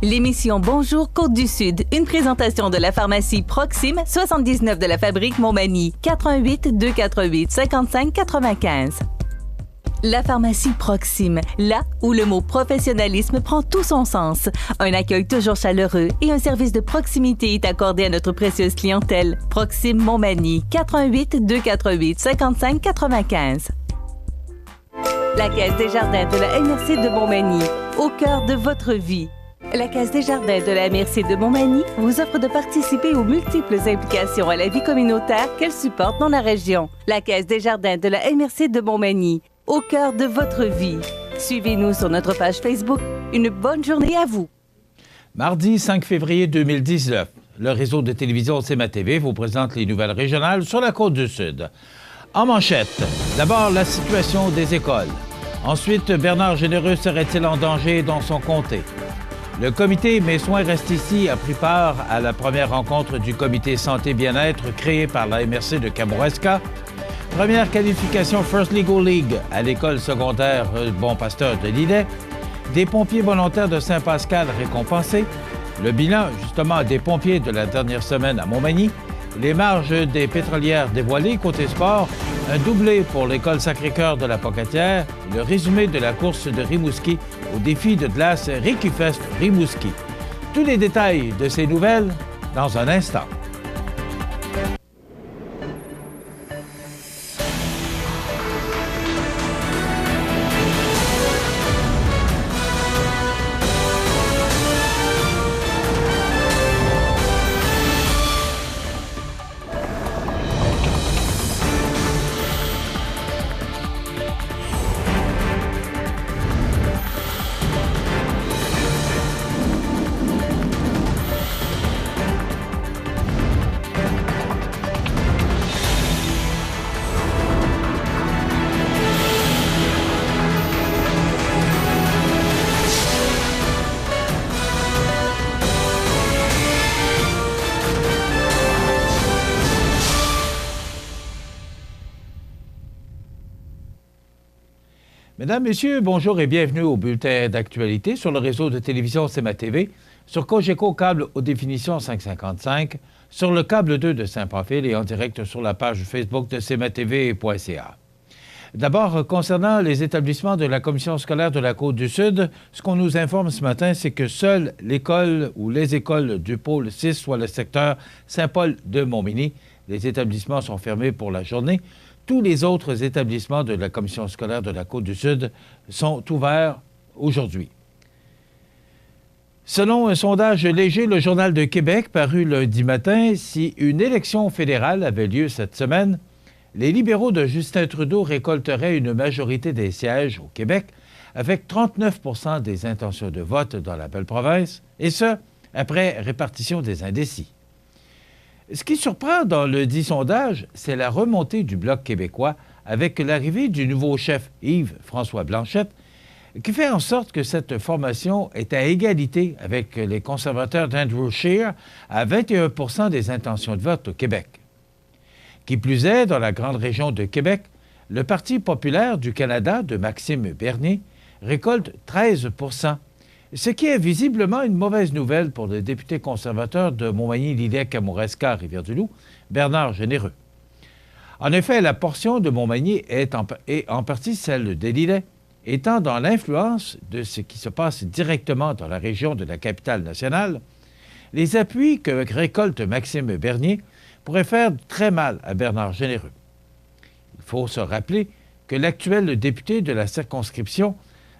L'émission Bonjour Côte-du-Sud, une présentation de la pharmacie Proxime, 79 de la Fabrique Montmagny, 88 248 55 95. La pharmacie Proxime, là où le mot professionnalisme prend tout son sens. Un accueil toujours chaleureux et un service de proximité est accordé à notre précieuse clientèle. Proxime Montmagny, 88 248 55 95. La Caisse des Jardins de la MRC de Montmagny, au cœur de votre vie. La Caisse des Jardins de la MRC de Montmagny vous offre de participer aux multiples implications à la vie communautaire qu'elle supporte dans la région. La Caisse des Jardins de la MRC de Montmagny, au cœur de votre vie. Suivez-nous sur notre page Facebook. Une bonne journée à vous. Mardi 5 février 2019, le réseau de télévision CMA-TV vous présente les nouvelles régionales sur la Côte-du-Sud. En manchette, d'abord la situation des écoles. Ensuite, Bernard Généreux serait-il en danger dans son comté? Le comité Mes soins restent ici a pris part à la première rencontre du comité santé-bien-être créé par la MRC de Kamouraska. Première qualification First Legal League à l'école secondaire Bon Pasteur de Lillet. Des pompiers volontaires de Saint-Pascal récompensés. Le bilan, justement, des pompiers de la dernière semaine à Montmagny. Les marges des pétrolières dévoilées côté sport. Un doublé pour l'école Sacré-Cœur de la Pocatière. Le résumé de la course de Rimouski au défi de glace Rikifest Rimouski. Tous les détails de ces nouvelles dans un instant. Mesdames, Messieurs, bonjour et bienvenue au bulletin d'actualité sur le réseau de télévision CMA-TV, sur Cogeco câble haute définition 555, sur le câble 2 de Saint-Pamphile et en direct sur la page Facebook de cmatv.ca. D'abord, concernant les établissements de la Commission scolaire de la Côte-du-Sud, ce qu'on nous informe ce matin, c'est que seule l'école ou les écoles du pôle 6, soit le secteur Saint-Paul de Montmagny, les établissements sont fermés pour la journée. Tous les autres établissements de la Commission scolaire de la Côte-du-Sud sont ouverts aujourd'hui. Selon un sondage léger, le Journal de Québec, paru lundi matin, si une élection fédérale avait lieu cette semaine, les libéraux de Justin Trudeau récolteraient une majorité des sièges au Québec, avec 39 % des intentions de vote dans la belle province, et ce, après répartition des indécis. Ce qui surprend dans le dit sondage, c'est la remontée du Bloc québécois avec l'arrivée du nouveau chef Yves-François Blanchette, qui fait en sorte que cette formation est à égalité avec les conservateurs d'Andrew Scheer à 21 % des intentions de vote au Québec. Qui plus est, dans la grande région de Québec, le Parti populaire du Canada de Maxime Bernier récolte 13 %. Ce qui est visiblement une mauvaise nouvelle pour le député conservateur de Montmagny-Lillet-Kamouraska, Rivière-du-Loup, Bernard Généreux. En effet, la portion de Montmagny est en partie celle de Lillet, étant dans l'influence de ce qui se passe directement dans la région de la capitale nationale. Les appuis que récolte Maxime Bernier pourraient faire très mal à Bernard Généreux. Il faut se rappeler que l'actuel député de la circonscription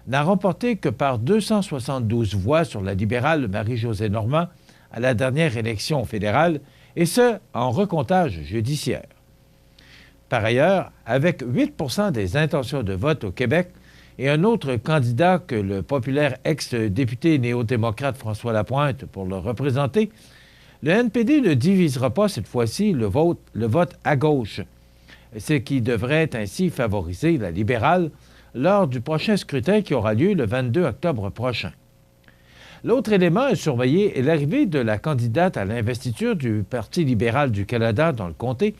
n'a remporté que par 272 voix sur la libérale Marie-Josée Normand à la dernière élection fédérale, et ce, en recomptage judiciaire. Par ailleurs, avec 8 % des intentions de vote au Québec et un autre candidat que le populaire ex-député néo-démocrate François Lapointe pour le représenter, le NPD ne divisera pas cette fois-ci le vote à gauche, ce qui devrait ainsi favoriser la libérale lors du prochain scrutin qui aura lieu le 22 octobre prochain. L'autre élément à surveiller est l'arrivée de la candidate à l'investiture du Parti libéral du Canada dans le comté,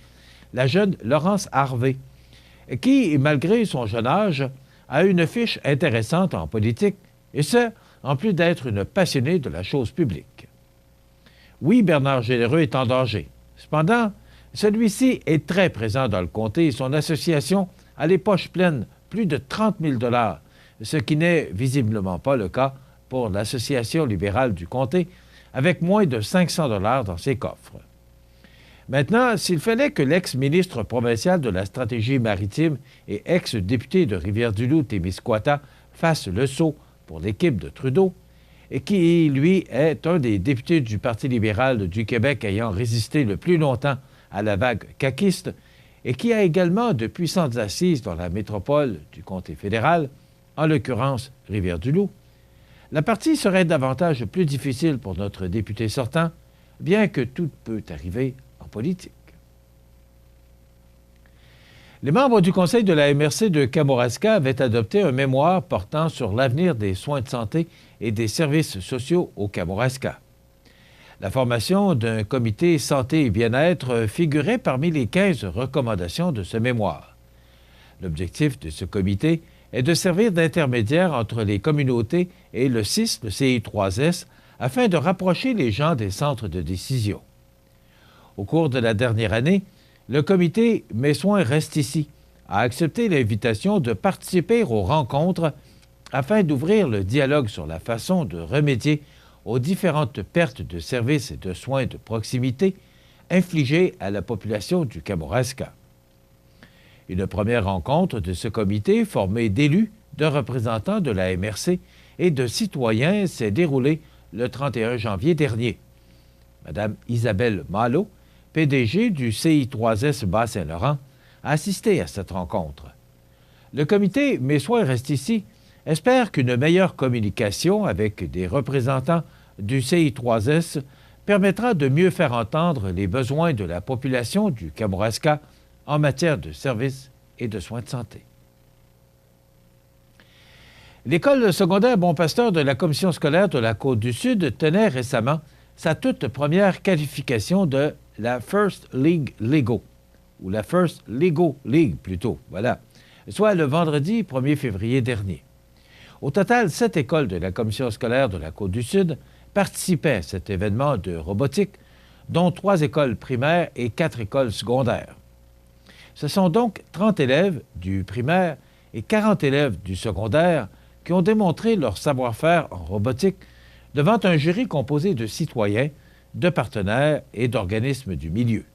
la jeune Laurence Harvey, qui, malgré son jeune âge, a une fiche intéressante en politique, et ce, en plus d'être une passionnée de la chose publique. Oui, Bernard Généreux est en danger. Cependant, celui-ci est très présent dans le comté et son association a les poches pleines, plus de 30 000 $, ce qui n'est visiblement pas le cas pour l'Association libérale du comté, avec moins de 500 $ dans ses coffres. Maintenant, s'il fallait que l'ex-ministre provincial de la stratégie maritime et ex-député de Rivière-du-Loup-Témiscouata fasse le saut pour l'équipe de Trudeau, et qui, lui, est un des députés du Parti libéral du Québec ayant résisté le plus longtemps à la vague caquiste, et qui a également de puissantes assises dans la métropole du comté fédéral, en l'occurrence Rivière-du-Loup, la partie serait davantage plus difficile pour notre député sortant, bien que tout peut arriver en politique. Les membres du conseil de la MRC de Kamouraska avaient adopté un mémoire portant sur l'avenir des soins de santé et des services sociaux au Kamouraska. La formation d'un comité santé et bien-être figurait parmi les 15 recommandations de ce mémoire. L'objectif de ce comité est de servir d'intermédiaire entre les communautés et le CIS, le CI3S, afin de rapprocher les gens des centres de décision. Au cours de la dernière année, le comité Mes soins restent ici a accepté l'invitation de participer aux rencontres afin d'ouvrir le dialogue sur la façon de remédier aux différentes pertes de services et de soins de proximité infligées à la population du Kamouraska. Une première rencontre de ce comité, formé d'élus, de représentants de la MRC et de citoyens, s'est déroulée le 31 janvier dernier. Madame Isabelle Malo, PDG du CI3S Bas-Saint-Laurent, a assisté à cette rencontre. Le comité Mes soins restent ici espère qu'une meilleure communication avec des représentants du CI3S permettra de mieux faire entendre les besoins de la population du Kamouraska en matière de services et de soins de santé. L'École secondaire Bon Pasteur de la Commission scolaire de la Côte-du-Sud tenait récemment sa toute première qualification de la First League Lego, ou la First Lego League plutôt, voilà, soit le vendredi 1er février dernier. Au total, 7 écoles de la Commission scolaire de la Côte-du-Sud participaient à cet événement de robotique, dont 3 écoles primaires et 4 écoles secondaires. Ce sont donc 30 élèves du primaire et 40 élèves du secondaire qui ont démontré leur savoir-faire en robotique devant un jury composé de citoyens, de partenaires et d'organismes du milieu.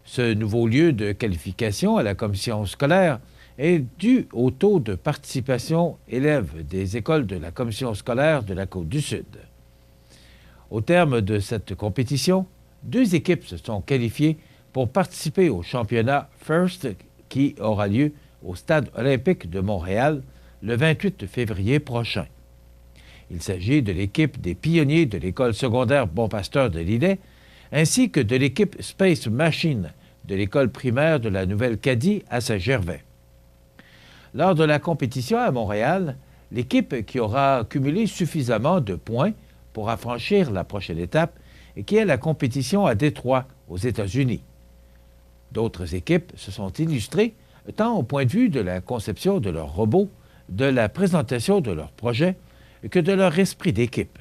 Ce nouveau lieu de qualification à la commission scolaire est dû au taux de participation élève des écoles de la commission scolaire de la Côte-du-Sud. Au terme de cette compétition, 2 équipes se sont qualifiées pour participer au championnat First qui aura lieu au Stade olympique de Montréal le 28 février prochain. Il s'agit de l'équipe des pionniers de l'école secondaire Bon Pasteur de Lillet, ainsi que de l'équipe Space Machine de l'école primaire de la Nouvelle-Cadie à Saint-Gervais. Lors de la compétition à Montréal, l'équipe qui aura cumulé suffisamment de points pour affranchir la prochaine étape et qui est la compétition à Détroit, aux États-Unis. D'autres équipes se sont illustrées tant au point de vue de la conception de leurs robots, de la présentation de leurs projets, que de leur esprit d'équipe.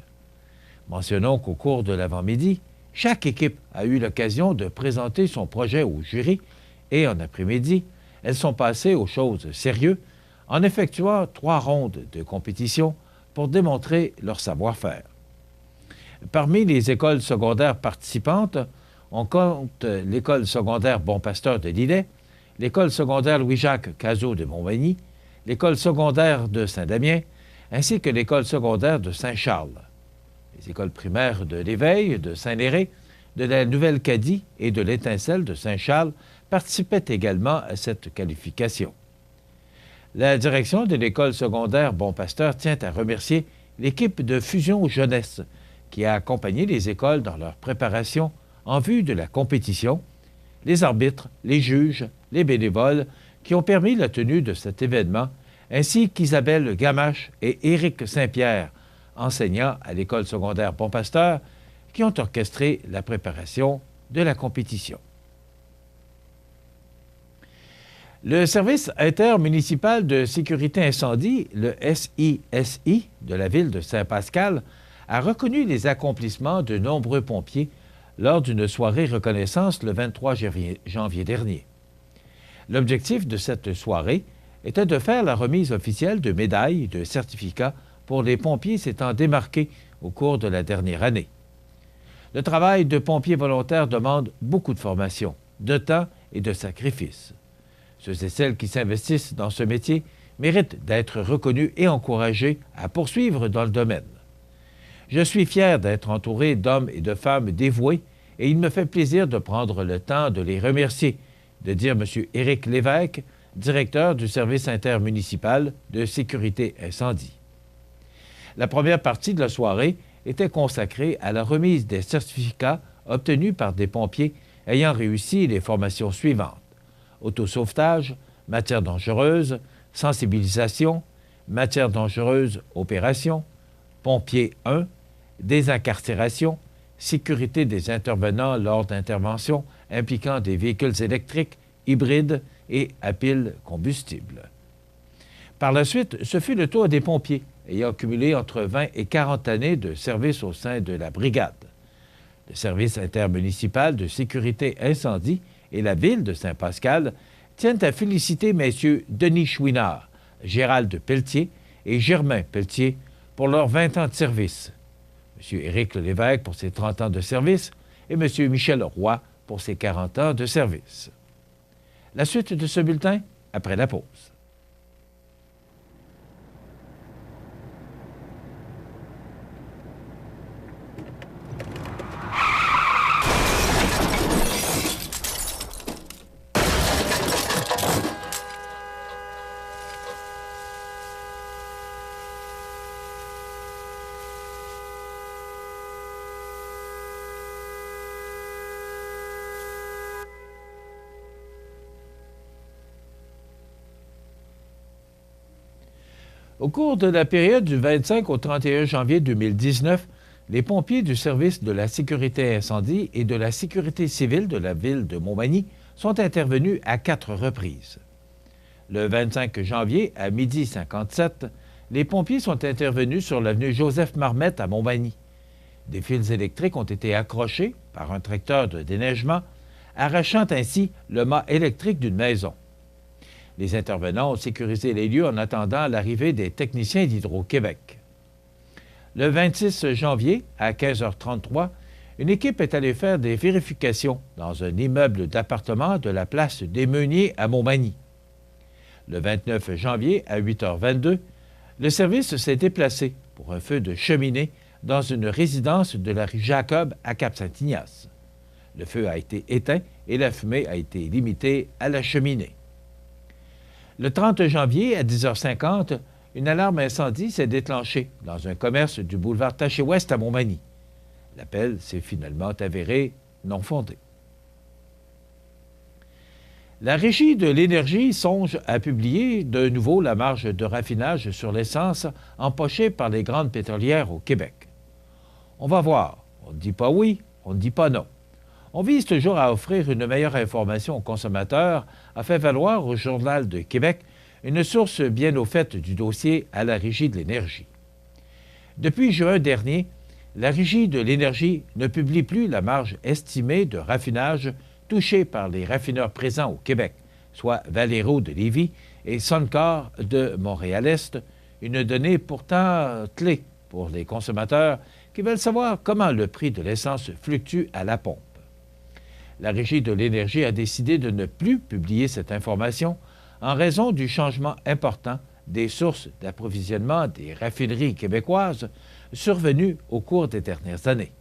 Mentionnons qu'au cours de l'avant-midi, chaque équipe a eu l'occasion de présenter son projet au jury et en après-midi, elles sont passées aux choses sérieuses en effectuant 3 rondes de compétition pour démontrer leur savoir-faire. Parmi les écoles secondaires participantes, on compte l'école secondaire Bon Pasteur de Lillet, l'école secondaire Louis-Jacques Cazot de Montmagny, l'école secondaire de Saint-Damien, ainsi que l'école secondaire de Saint-Charles. Les écoles primaires de l'Éveil, de Saint-Léré, de la Nouvelle-Cadie et de l'Étincelle de Saint-Charles participaient également à cette qualification. La direction de l'école secondaire Bon Pasteur tient à remercier l'équipe de Fusion Jeunesse qui a accompagné les écoles dans leur préparation en vue de la compétition, les arbitres, les juges, les bénévoles qui ont permis la tenue de cet événement, ainsi qu'Isabelle Gamache et Éric Saint-Pierre, enseignants à l'école secondaire Bon Pasteur, qui ont orchestré la préparation de la compétition. Le Service intermunicipal de sécurité incendie, le SISI, de la ville de Saint-Pascal, a reconnu les accomplissements de nombreux pompiers lors d'une soirée reconnaissance le 23 janvier dernier. L'objectif de cette soirée était de faire la remise officielle de médailles et de certificats pour les pompiers s'étant démarqués au cours de la dernière année. Le travail de pompiers volontaires demande beaucoup de formation, de temps et de sacrifices. Ceux et celles qui s'investissent dans ce métier méritent d'être reconnus et encouragés à poursuivre dans le domaine. Je suis fier d'être entouré d'hommes et de femmes dévoués et il me fait plaisir de prendre le temps de les remercier, de dire M. Éric Lévesque, directeur du service intermunicipal de sécurité incendie. La première partie de la soirée était consacrée à la remise des certificats obtenus par des pompiers ayant réussi les formations suivantes: autosauvetage, matière dangereuse, sensibilisation, matière dangereuse, opération, pompier 1, désincarcération, sécurité des intervenants lors d'interventions impliquant des véhicules électriques, hybrides et à pile combustible. Par la suite, ce fut le tour des pompiers ayant cumulé entre 20 et 40 années de service au sein de la brigade. Le service intermunicipal de sécurité incendie et la ville de Saint-Pascal tiennent à féliciter messieurs Denis Chouinard, Gérald Pelletier et Germain Pelletier pour leurs 20 ans de service, M. Éric Lévesque pour ses 30 ans de service et M. Michel Roy pour ses 40 ans de service. La suite de ce bulletin après la pause. Au cours de la période du 25 au 31 janvier 2019, les pompiers du service de la sécurité incendie et de la sécurité civile de la ville de Montmagny sont intervenus à 4 reprises. Le 25 janvier, à 12h57, les pompiers sont intervenus sur l'avenue Joseph-Marmette à Montmagny. Des fils électriques ont été accrochés par un tracteur de déneigement, arrachant ainsi le mât électrique d'une maison. Les intervenants ont sécurisé les lieux en attendant l'arrivée des techniciens d'Hydro-Québec. Le 26 janvier, à 15h33, une équipe est allée faire des vérifications dans un immeuble d'appartements de la place des Meuniers à Montmagny. Le 29 janvier, à 8h22, le service s'est déplacé pour un feu de cheminée dans une résidence de la rue Jacob à Cap-Saint-Ignace. Le feu a été éteint et la fumée a été limitée à la cheminée. Le 30 janvier, à 10h50, une alarme incendie s'est déclenchée dans un commerce du boulevard Taché-Ouest à Montmagny. L'appel s'est finalement avéré non fondé. La Régie de l'énergie songe à publier de nouveau la marge de raffinage sur l'essence empochée par les grandes pétrolières au Québec. On va voir. On ne dit pas oui, on ne dit pas non. On vise toujours à offrir une meilleure information aux consommateurs, a fait valoir au Journal de Québec une source bien au fait du dossier à la Régie de l'énergie. Depuis juin dernier, la Régie de l'énergie ne publie plus la marge estimée de raffinage touchée par les raffineurs présents au Québec, soit Valero de Lévis et Suncor de Montréal-Est, une donnée pourtant clé pour les consommateurs qui veulent savoir comment le prix de l'essence fluctue à la pompe. La Régie de l'énergie a décidé de ne plus publier cette information en raison du changement important des sources d'approvisionnement des raffineries québécoises survenues au cours des dernières années.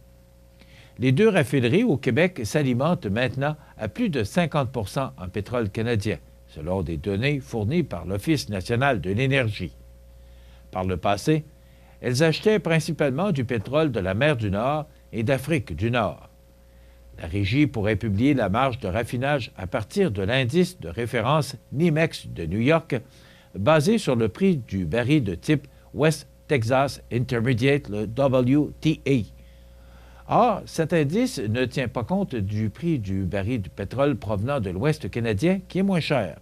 Les 2 raffineries au Québec s'alimentent maintenant à plus de 50 % en pétrole canadien, selon des données fournies par l'Office national de l'énergie. Par le passé, elles achetaient principalement du pétrole de la mer du Nord et d'Afrique du Nord. La Régie pourrait publier la marge de raffinage à partir de l'indice de référence NYMEX de New York, basé sur le prix du baril de type West Texas Intermediate, le WTI. Or, cet indice ne tient pas compte du prix du baril de pétrole provenant de l'Ouest canadien, qui est moins cher.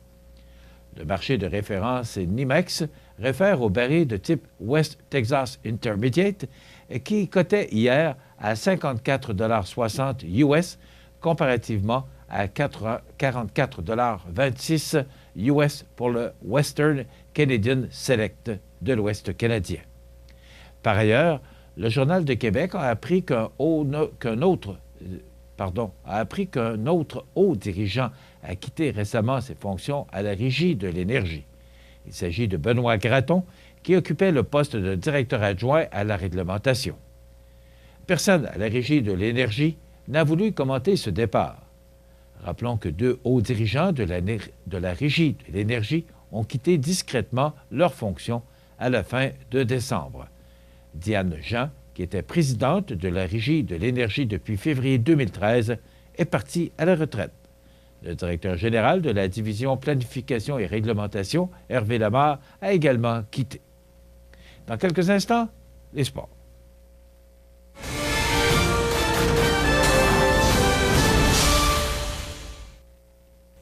Le marché de référence NYMEX réfère au baril de type West Texas Intermediate qui cotait hier à 54,60 US comparativement à 44,26 US pour le Western Canadian Select de l'Ouest canadien. Par ailleurs, le Journal de Québec a appris qu'un autre haut dirigeant a quitté récemment ses fonctions à la Régie de l'énergie. Il s'agit de Benoît Gratton, qui occupait le poste de directeur adjoint à la réglementation. Personne à la Régie de l'énergie n'a voulu commenter ce départ. Rappelons que 2 hauts dirigeants de la Régie de l'énergie ont quitté discrètement leurs fonctions à la fin de décembre. Diane Jean, qui était présidente de la Régie de l'énergie depuis février 2013, est partie à la retraite. Le directeur général de la division planification et réglementation, Hervé Lamarre, a également quitté. Dans quelques instants, les sports.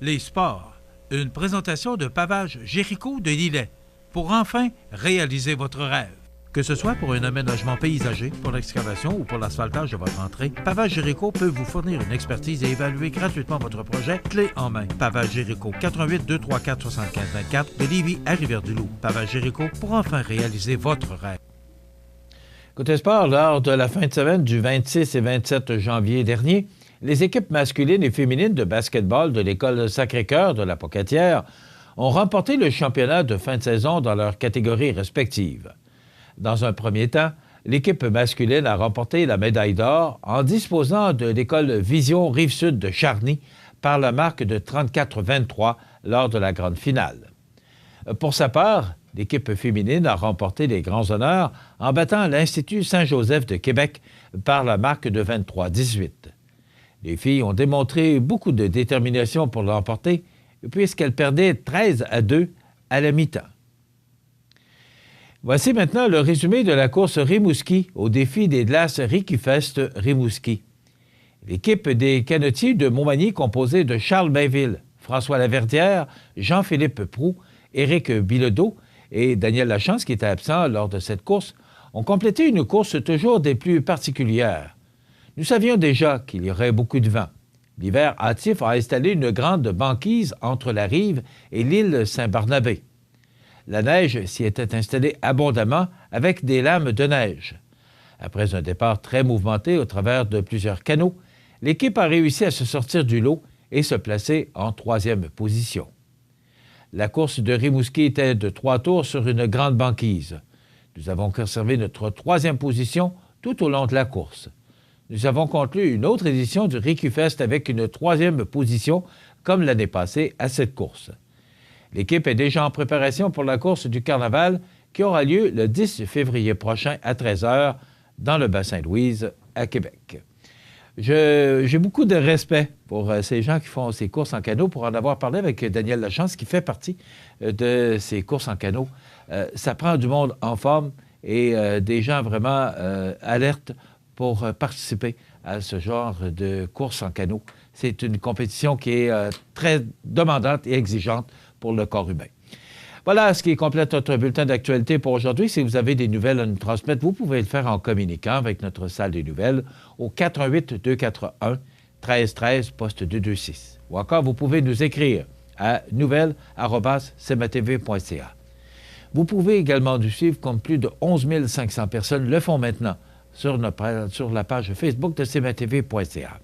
Les sports, une présentation de Pavage Jéricho de Lillet pour enfin réaliser votre rêve. Que ce soit pour un aménagement paysager, pour l'excavation ou pour l'asphaltage de votre entrée, Pavage Jéricho peut vous fournir une expertise et évaluer gratuitement votre projet clé en main. Pavage Jéricho, 88 234 75 24 de Lévis à Rivière-du-Loup. Pavage Jéricho pour enfin réaliser votre rêve. Côté sport, lors de la fin de semaine du 26 et 27 janvier dernier, les équipes masculines et féminines de basketball de l'École Sacré-Cœur de la Pocatière ont remporté le championnat de fin de saison dans leurs catégories respectives. Dans un premier temps, l'équipe masculine a remporté la médaille d'or en disposant de l'École Vision Rive-Sud de Charny par la marque de 34-23 lors de la grande finale. Pour sa part, l'équipe féminine a remporté les grands honneurs en battant l'Institut Saint-Joseph de Québec par la marque de 23-18. Les filles ont démontré beaucoup de détermination pour l'emporter puisqu'elles perdaient 13-2 à la mi-temps. Voici maintenant le résumé de la course Rimouski au défi des glaces Rikifest Rimouski. L'équipe des canotiers de Montmagny, composée de Charles Bainville, François Laverdière, Jean-Philippe Proulx, Éric Bilodeau et Daniel Lachance, qui était absent lors de cette course, ont complété une course toujours des plus particulières. Nous savions déjà qu'il y aurait beaucoup de vent. L'hiver hâtif a installé une grande banquise entre la rive et l'île Saint-Barnabé. La neige s'y était installée abondamment avec des lames de neige. Après un départ très mouvementé au travers de plusieurs canaux, l'équipe a réussi à se sortir du lot et se placer en 3e position. La course de Rimouski était de 3 tours sur une grande banquise. Nous avons conservé notre 3e position tout au long de la course. Nous avons conclu une autre édition du Rikifest avec une 3e position comme l'année passée à cette course. L'équipe est déjà en préparation pour la course du Carnaval qui aura lieu le 10 février prochain à 13h dans le Bas-Saint-Louise à Québec. J'ai beaucoup de respect pour ces gens qui font ces courses en canot, pour en avoir parlé avec Daniel Lachance qui fait partie de ces courses en canot. Ça prend du monde en forme et des gens vraiment alertes pour participer à ce genre de course en canot. C'est une compétition qui est très demandante et exigeante pour le corps humain. Voilà ce qui complète notre bulletin d'actualité pour aujourd'hui. Si vous avez des nouvelles à nous transmettre, vous pouvez le faire en communiquant avec notre salle des nouvelles au 418-241-1313, poste 226. Ou encore, vous pouvez nous écrire à nouvelles@cmatv.ca. Vous pouvez également nous suivre comme plus de 11 500 personnes le font maintenant sur la page Facebook de cmatv.ca.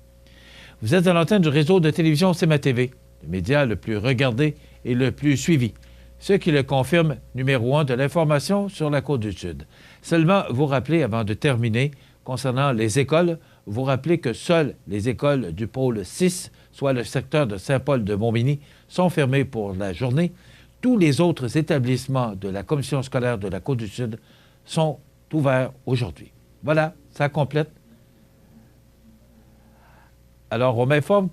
Vous êtes à l'antenne du réseau de télévision CMA-TV, le média le plus regardé et le plus suivi, ce qui le confirme numéro 1 de l'information sur la Côte-du-Sud. Seulement, vous rappelez, avant de terminer, concernant les écoles, vous rappelez que seules les écoles du pôle 6, soit le secteur de Saint-Paul-de-Montmagny, sont fermées pour la journée. Tous les autres établissements de la Commission scolaire de la Côte-du-Sud sont ouverts aujourd'hui. Voilà, ça complète. Alors, on m'informe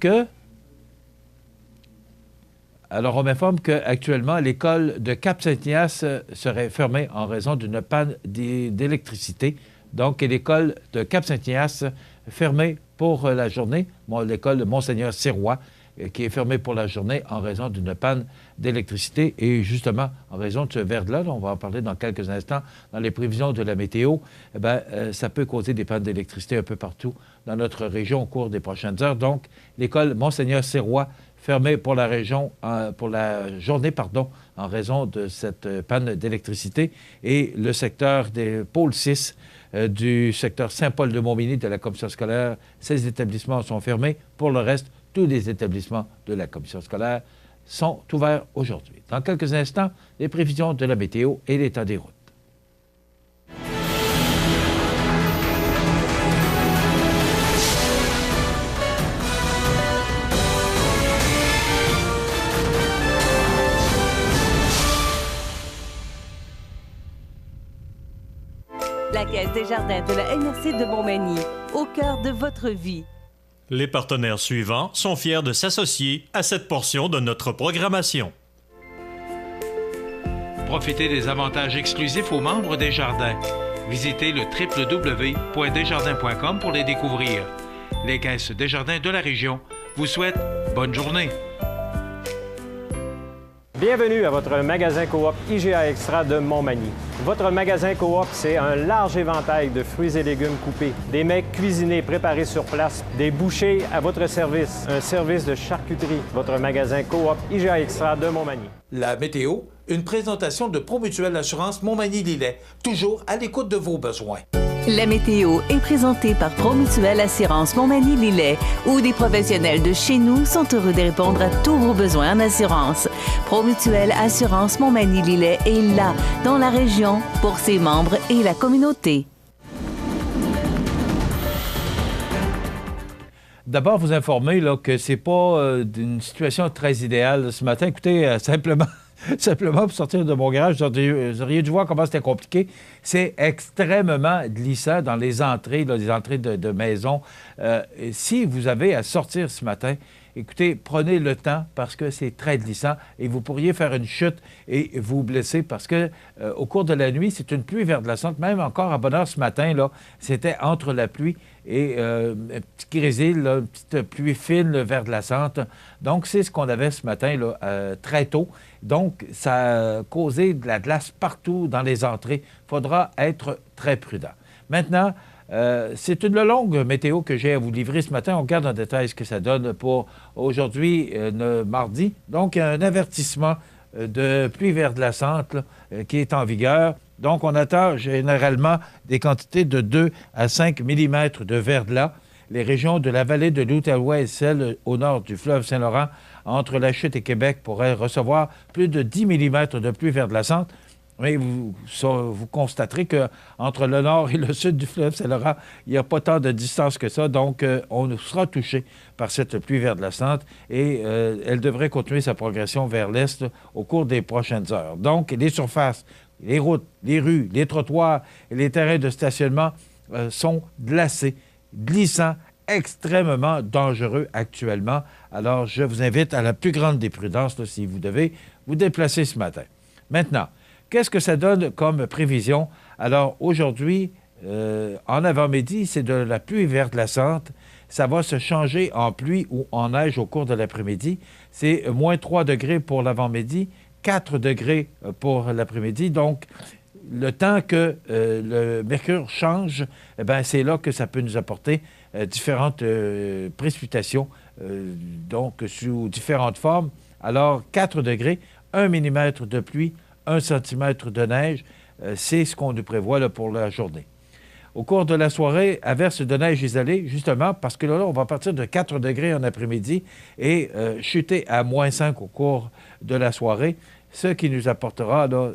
qu'actuellement, l'école de Cap-Saint-Ignace serait fermée en raison d'une panne d'électricité. Donc, l'école de Cap-Saint-Ignace fermée pour la journée. L'école Monseigneur Sirois qui est fermé pour la journée en raison d'une panne d'électricité. Et justement, en raison de ce verre-là, on va en parler dans quelques instants, dans les prévisions de la météo, ça peut causer des pannes d'électricité un peu partout dans notre région au cours des prochaines heures. Donc, l'école Monseigneur-Sirois fermée pour la région, pour la journée, en raison de cette panne d'électricité. Et le secteur des pôles 6 du secteur Saint-Paul-de-Montmagny de la commission scolaire, ces établissements sont fermés. Pour le reste, tous les établissements de la commission scolaire sont ouverts aujourd'hui. Dans quelques instants, les prévisions de la météo et l'état des routes. La Caisse des jardins de la MRC de Montmagny, au cœur de votre vie. Les partenaires suivants sont fiers de s'associer à cette portion de notre programmation. Profitez des avantages exclusifs aux membres des Jardins. Visitez le www.desjardins.com pour les découvrir. Les Caisses des Jardins de la région vous souhaitent bonne journée. Bienvenue à votre magasin coop IGA Extra de Montmagny. Votre magasin coop, c'est un large éventail de fruits et légumes coupés, des mets cuisinés préparés sur place, des bouchées à votre service, un service de charcuterie. Votre magasin coop IGA Extra de Montmagny. La météo, une présentation de Promutuelle Assurance Montmagny-Lillet, toujours à l'écoute de vos besoins. La météo est présentée par Promutuelle Assurance Montmagny-Lillet, où des professionnels de chez nous sont heureux de répondre à tous vos besoins en assurance. Promutuelle Assurance Montmagny-Lillet est là, dans la région, pour ses membres et la communauté. D'abord, vous informer là, que ce n'est pas une situation très idéale ce matin. Écoutez, simplement pour sortir de mon garage, vous auriez dû voir comment c'était compliqué. C'est extrêmement glissant dans les entrées, là, les entrées de maisons. Si vous avez à sortir ce matin, écoutez, prenez le temps parce que c'est très glissant et vous pourriez faire une chute et vous blesser parce que au cours de la nuit, c'est une pluie verglaçante. Même encore à bonne heure ce matin, là, c'était entre la pluie et un petit grésil, là, une petite pluie fine verglaçante. Donc, c'est ce qu'on avait ce matin là, très tôt. Donc, ça a causé de la glace partout dans les entrées. Il faudra être très prudent. Maintenant, c'est une longue météo que j'ai à vous livrer ce matin. On regarde en détail ce que ça donne pour aujourd'hui, mardi. Donc, un avertissement de pluie verglaçante là, qui est en vigueur. Donc, on attend généralement des quantités de 2 à 5 mm de verglas. Les régions de la vallée de l'Outaouais et celles au nord du fleuve Saint-Laurent, entre la Chute et Québec, pourraient recevoir plus de 10 mm de pluie verglaçante. Mais vous constaterez qu'entre le nord et le sud du fleuve Saint-Laurent, il n'y a pas tant de distance que ça. Donc, on sera touché par cette pluie verglaçante et elle devrait continuer sa progression vers l'est au cours des prochaines heures. Donc, les surfaces, les routes, les rues, les trottoirs et les terrains de stationnement sont glacés, glissants, extrêmement dangereux actuellement. Alors, je vous invite à la plus grande des prudences là, si vous devez vous déplacer ce matin. Maintenant, qu'est-ce que ça donne comme prévision? Alors, aujourd'hui, en avant-midi, c'est de la pluie verglaçante. Ça va se changer en pluie ou en neige au cours de l'après-midi. C'est moins 3 degrés pour l'avant-midi, 4 degrés pour l'après-midi. Donc, le temps que le mercure change, eh bien, c'est là que ça peut nous apporter différentes précipitations, donc sous différentes formes. Alors, 4 degrés, 1 mm de pluie, 1 cm de neige, c'est ce qu'on nous prévoit là, pour la journée. Au cours de la soirée, averse de neige isolée, justement, parce que là, on va partir de 4 degrés en après-midi et chuter à moins 5 au cours de la soirée, ce qui nous apportera, là,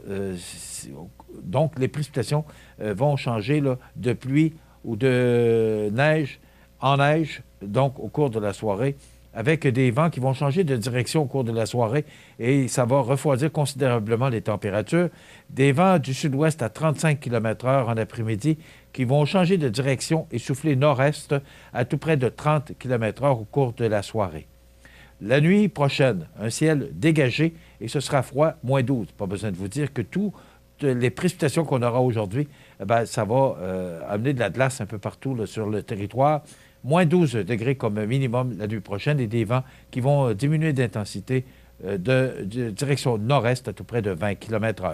donc les précipitations vont changer là, de pluie ou de neige en neige, donc au cours de la soirée, avec des vents qui vont changer de direction au cours de la soirée et ça va refroidir considérablement les températures. Des vents du sud-ouest à 35 km/h en après-midi qui vont changer de direction et souffler nord-est à tout près de 30 km/h au cours de la soirée. La nuit prochaine, un ciel dégagé et ce sera froid, moins 12. Pas besoin de vous dire que tout les précipitations qu'on aura aujourd'hui, ça va amener de la glace un peu partout là, sur le territoire. Moins 12 degrés comme minimum la nuit prochaine et des vents qui vont diminuer d'intensité de direction nord-est à tout près de 20 km/h.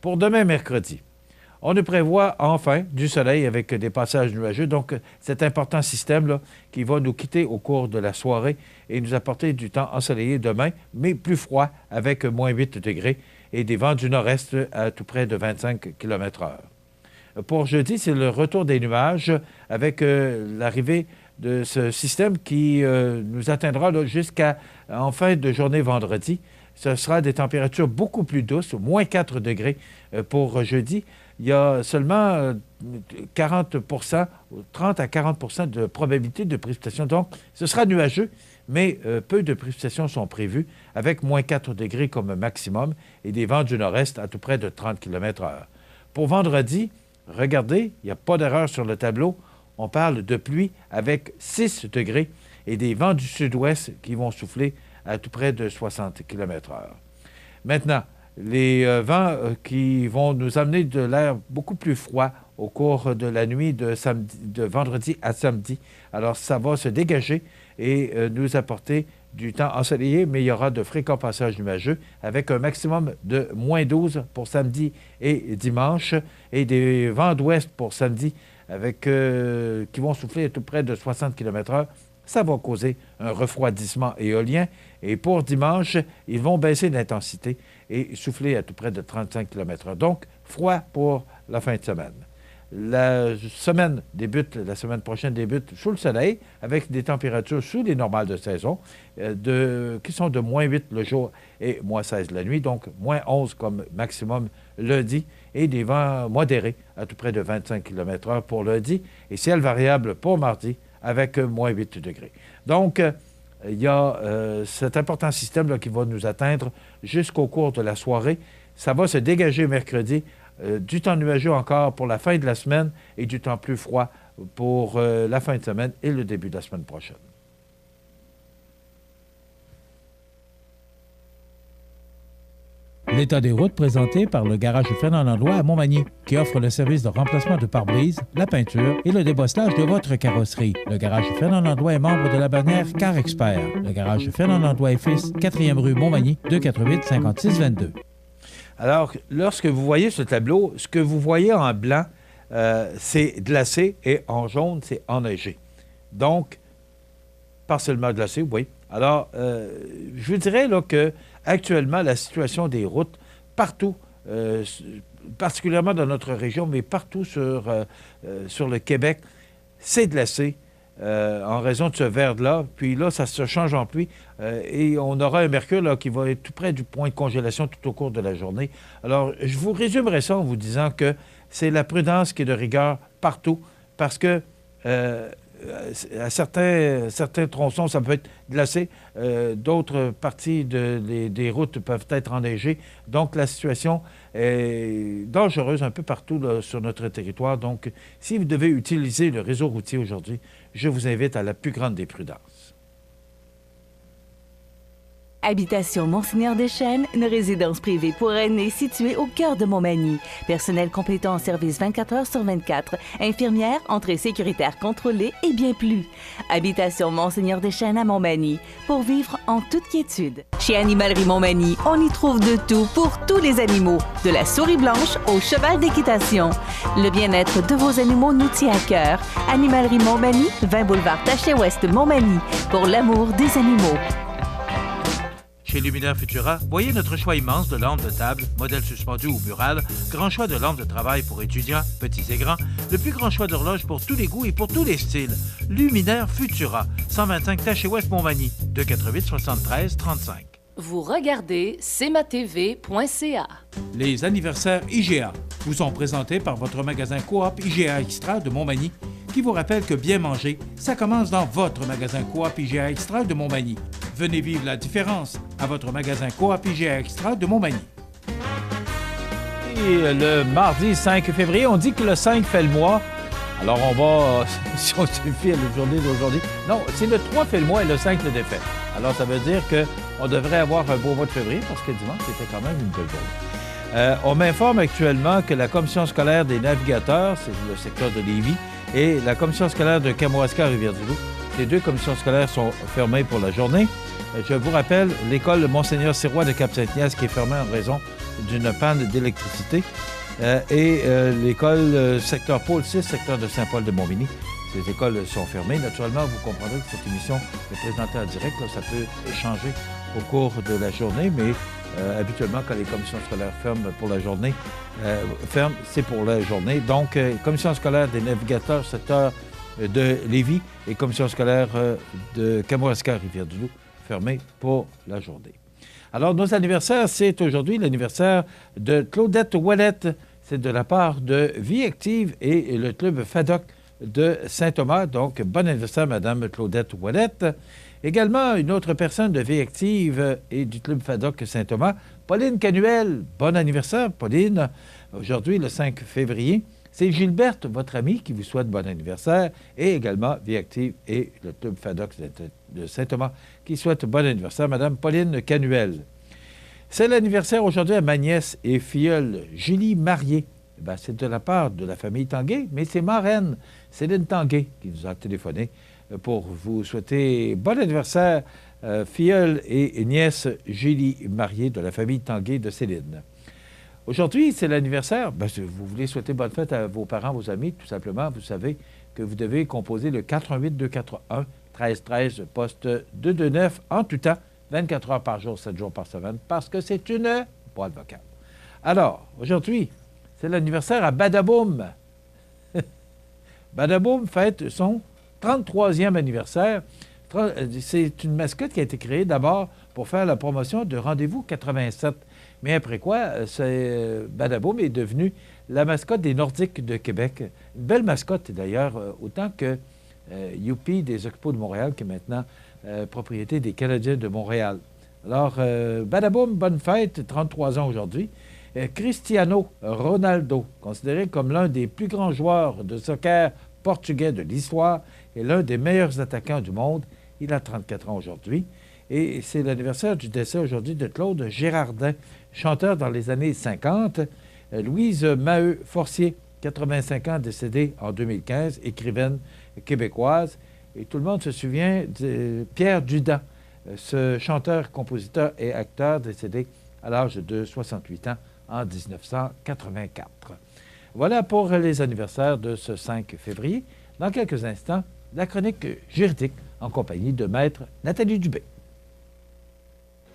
Pour demain, mercredi, on nous prévoit enfin du soleil avec des passages nuageux. Donc, cet important système là, qui va nous quitter au cours de la soirée et nous apporter du temps ensoleillé demain, mais plus froid avec moins 8 degrés et des vents du nord-est à tout près de 25 km/h. Pour jeudi, c'est le retour des nuages avec l'arrivée de ce système qui nous atteindra jusqu'à en fin de journée vendredi. Ce sera des températures beaucoup plus douces, moins 4 degrés pour jeudi. Il y a seulement 30 à 40 de probabilité de précipitation. Donc, ce sera nuageux, mais peu de précipitations sont prévues, avec moins 4 degrés comme maximum et des vents du nord-est à tout près de 30 km/h. Pour vendredi, regardez, il n'y a pas d'erreur sur le tableau. On parle de pluie avec 6 degrés et des vents du sud-ouest qui vont souffler à tout près de 60 km/h. Maintenant, les vents qui vont nous amener de l'air beaucoup plus froid au cours de la nuit de vendredi à samedi. Alors, ça va se dégager et nous apporter du temps ensoleillé, mais il y aura de fréquents passages nuageux avec un maximum de moins 12 pour samedi et dimanche et des vents d'ouest pour samedi avec, qui vont souffler à tout près de 60 km/h. Ça va causer un refroidissement éolien. Et pour dimanche, ils vont baisser d'intensité et souffler à tout près de 35 km/h. Donc, froid pour la fin de semaine. La semaine prochaine débute sous le soleil avec des températures sous les normales de saison qui sont de moins 8 le jour et moins 16 la nuit, donc moins 11 comme maximum lundi et des vents modérés à tout près de 25 km/h pour lundi et ciel variable pour mardi avec moins 8 degrés. Donc, il y a cet important système là, qui va nous atteindre jusqu'au cours de la soirée. Ça va se dégager mercredi. Du temps nuageux encore pour la fin de la semaine et du temps plus froid pour la fin de semaine et le début de la semaine prochaine. L'état des routes présenté par le garage Fernand Landlois à Montmagny, qui offre le service de remplacement de pare-brise, la peinture et le débosselage de votre carrosserie. Le garage Fernand Landlois est membre de la bannière Car Expert. Le garage Fernand Landlois et Fils, 4e rue Montmagny, 248-5622. Alors, lorsque vous voyez ce tableau, ce que vous voyez en blanc, c'est glacé et en jaune, c'est enneigé. Donc, partiellement glacé, oui. Alors, je vous dirais là, que actuellement, la situation des routes partout, particulièrement dans notre région, mais partout sur le Québec, c'est glacé. En raison de ce vert-là. Puis là, ça se change en pluie et on aura un mercure là, qui va être tout près du point de congélation tout au cours de la journée. Alors, je vous résumerai ça en vous disant que c'est la prudence qui est de rigueur partout parce que à certains tronçons, ça peut être glacé. D'autres parties des routes peuvent être enneigées. Donc, la situation est dangereuse un peu partout là, sur notre territoire. Donc, si vous devez utiliser le réseau routier aujourd'hui, je vous invite à la plus grande des prudences. Habitation Monseigneur-des-Chênes, une résidence privée pour aînés située au cœur de Montmagny. Personnel complétant en service 24 heures sur 24. Infirmière, entrée sécuritaire contrôlée et bien plus. Habitation Monseigneur-des-Chênes à Montmagny, pour vivre en toute quiétude. Chez Animalerie Montmagny, on y trouve de tout pour tous les animaux. De la souris blanche au cheval d'équitation. Le bien-être de vos animaux nous tient à cœur. Animalerie Montmagny, 20 boulevard Taché-Ouest Montmagny, pour l'amour des animaux. Chez Luminaire Futura, voyez notre choix immense de lampes de table, modèles suspendus ou murales, grand choix de lampes de travail pour étudiants, petits et grands, le plus grand choix d'horloges pour tous les goûts et pour tous les styles. Luminaire Futura, 125 Taché-Ouest Montmagny, 248-73-35. Vous regardez cmatv.ca. Les anniversaires IGA vous sont présentés par votre magasin Coop IGA Extra de Montmagny, qui vous rappelle que bien manger, ça commence dans votre magasin Coop IGA Extra de Montmagny. Venez vivre la différence à votre magasin Coop IGA Extra de Montmagny. Et le mardi 5 février, on dit que le 5 fait le mois. Alors on va, si on se fie à la journée d'aujourd'hui, non, c'est le 3 fait le mois et le 5 le défait. Alors ça veut dire qu'on devrait avoir un beau mois de février parce que dimanche, c'était quand même une belle journée. On m'informe actuellement que la commission scolaire des navigateurs, c'est le secteur de Lévis, et la commission scolaire de Kamouraska-Rivière-du-Loup, les deux commissions scolaires sont fermées pour la journée. Je vous rappelle, l'école Monseigneur Sirois de Cap-Saint-Ignace qui est fermée en raison d'une panne d'électricité. Et l'école secteur Pôle 6, secteur de Saint-Paul-de-Montmagny. Ces écoles sont fermées. Naturellement, vous comprendrez que cette émission est présentée en direct. Là, ça peut changer au cours de la journée, mais habituellement, quand les commissions scolaires ferment pour la journée, c'est pour la journée. Donc, commission scolaire des navigateurs, secteur de Lévis et commission scolaire de Kamouraska-Rivière-du-Loup fermée pour la journée. Alors, nos anniversaires, c'est aujourd'hui l'anniversaire de Claudette Ouellette. C'est de la part de Vie Active et le club FADOC de Saint-Thomas. Donc, bon anniversaire, Madame Claudette Ouellette. Également, une autre personne de Vie Active et du club FADOC Saint-Thomas, Pauline Canuel. Bon anniversaire, Pauline. Aujourd'hui, le 5 février. C'est Gilberte, votre amie, qui vous souhaite bon anniversaire, et également Vie Active et le club FADOC de Saint-Thomas qui souhaite bon anniversaire, Mme Pauline Canuel. C'est l'anniversaire aujourd'hui à ma nièce et filleule Julie Marié. Bien, c'est de la part de la famille Tanguay, mais c'est ma reine, Céline Tanguay, qui nous a téléphoné pour vous souhaiter bon anniversaire, filleule et nièce Julie Marié de la famille Tanguay de Céline. Aujourd'hui, c'est l'anniversaire. Bien, si vous voulez souhaiter bonne fête à vos parents, vos amis, tout simplement, vous savez que vous devez composer le 418-241-1313, poste 229, en tout temps, 24 heures par jour, 7 jours par semaine, parce que c'est une boîte vocale. Alors, aujourd'hui, c'est l'anniversaire à Badaboum. Badaboum fête son 33e anniversaire. C'est une mascotte qui a été créée d'abord pour faire la promotion de Rendez-vous 87. Mais après quoi, Badaboum est devenu la mascotte des Nordiques de Québec. Une belle mascotte, d'ailleurs, autant que Youpi des Expos de Montréal, qui est maintenant propriété des Canadiens de Montréal. Alors, Badaboum, bonne fête, 33 ans aujourd'hui. Cristiano Ronaldo, considéré comme l'un des plus grands joueurs de soccer portugais de l'histoire et l'un des meilleurs attaquants du monde, il a 34 ans aujourd'hui. Et c'est l'anniversaire du décès aujourd'hui de Claude Gérardin, chanteur dans les années 50. Louise Maheu-Forcier, 85 ans, décédée en 2015, écrivaine québécoise. Et tout le monde se souvient de Pierre Dudan, ce chanteur, compositeur et acteur décédé à l'âge de 68 ans en 1984. Voilà pour les anniversaires de ce 5 février. Dans quelques instants, la chronique juridique en compagnie de Maître Nathalie Dubé.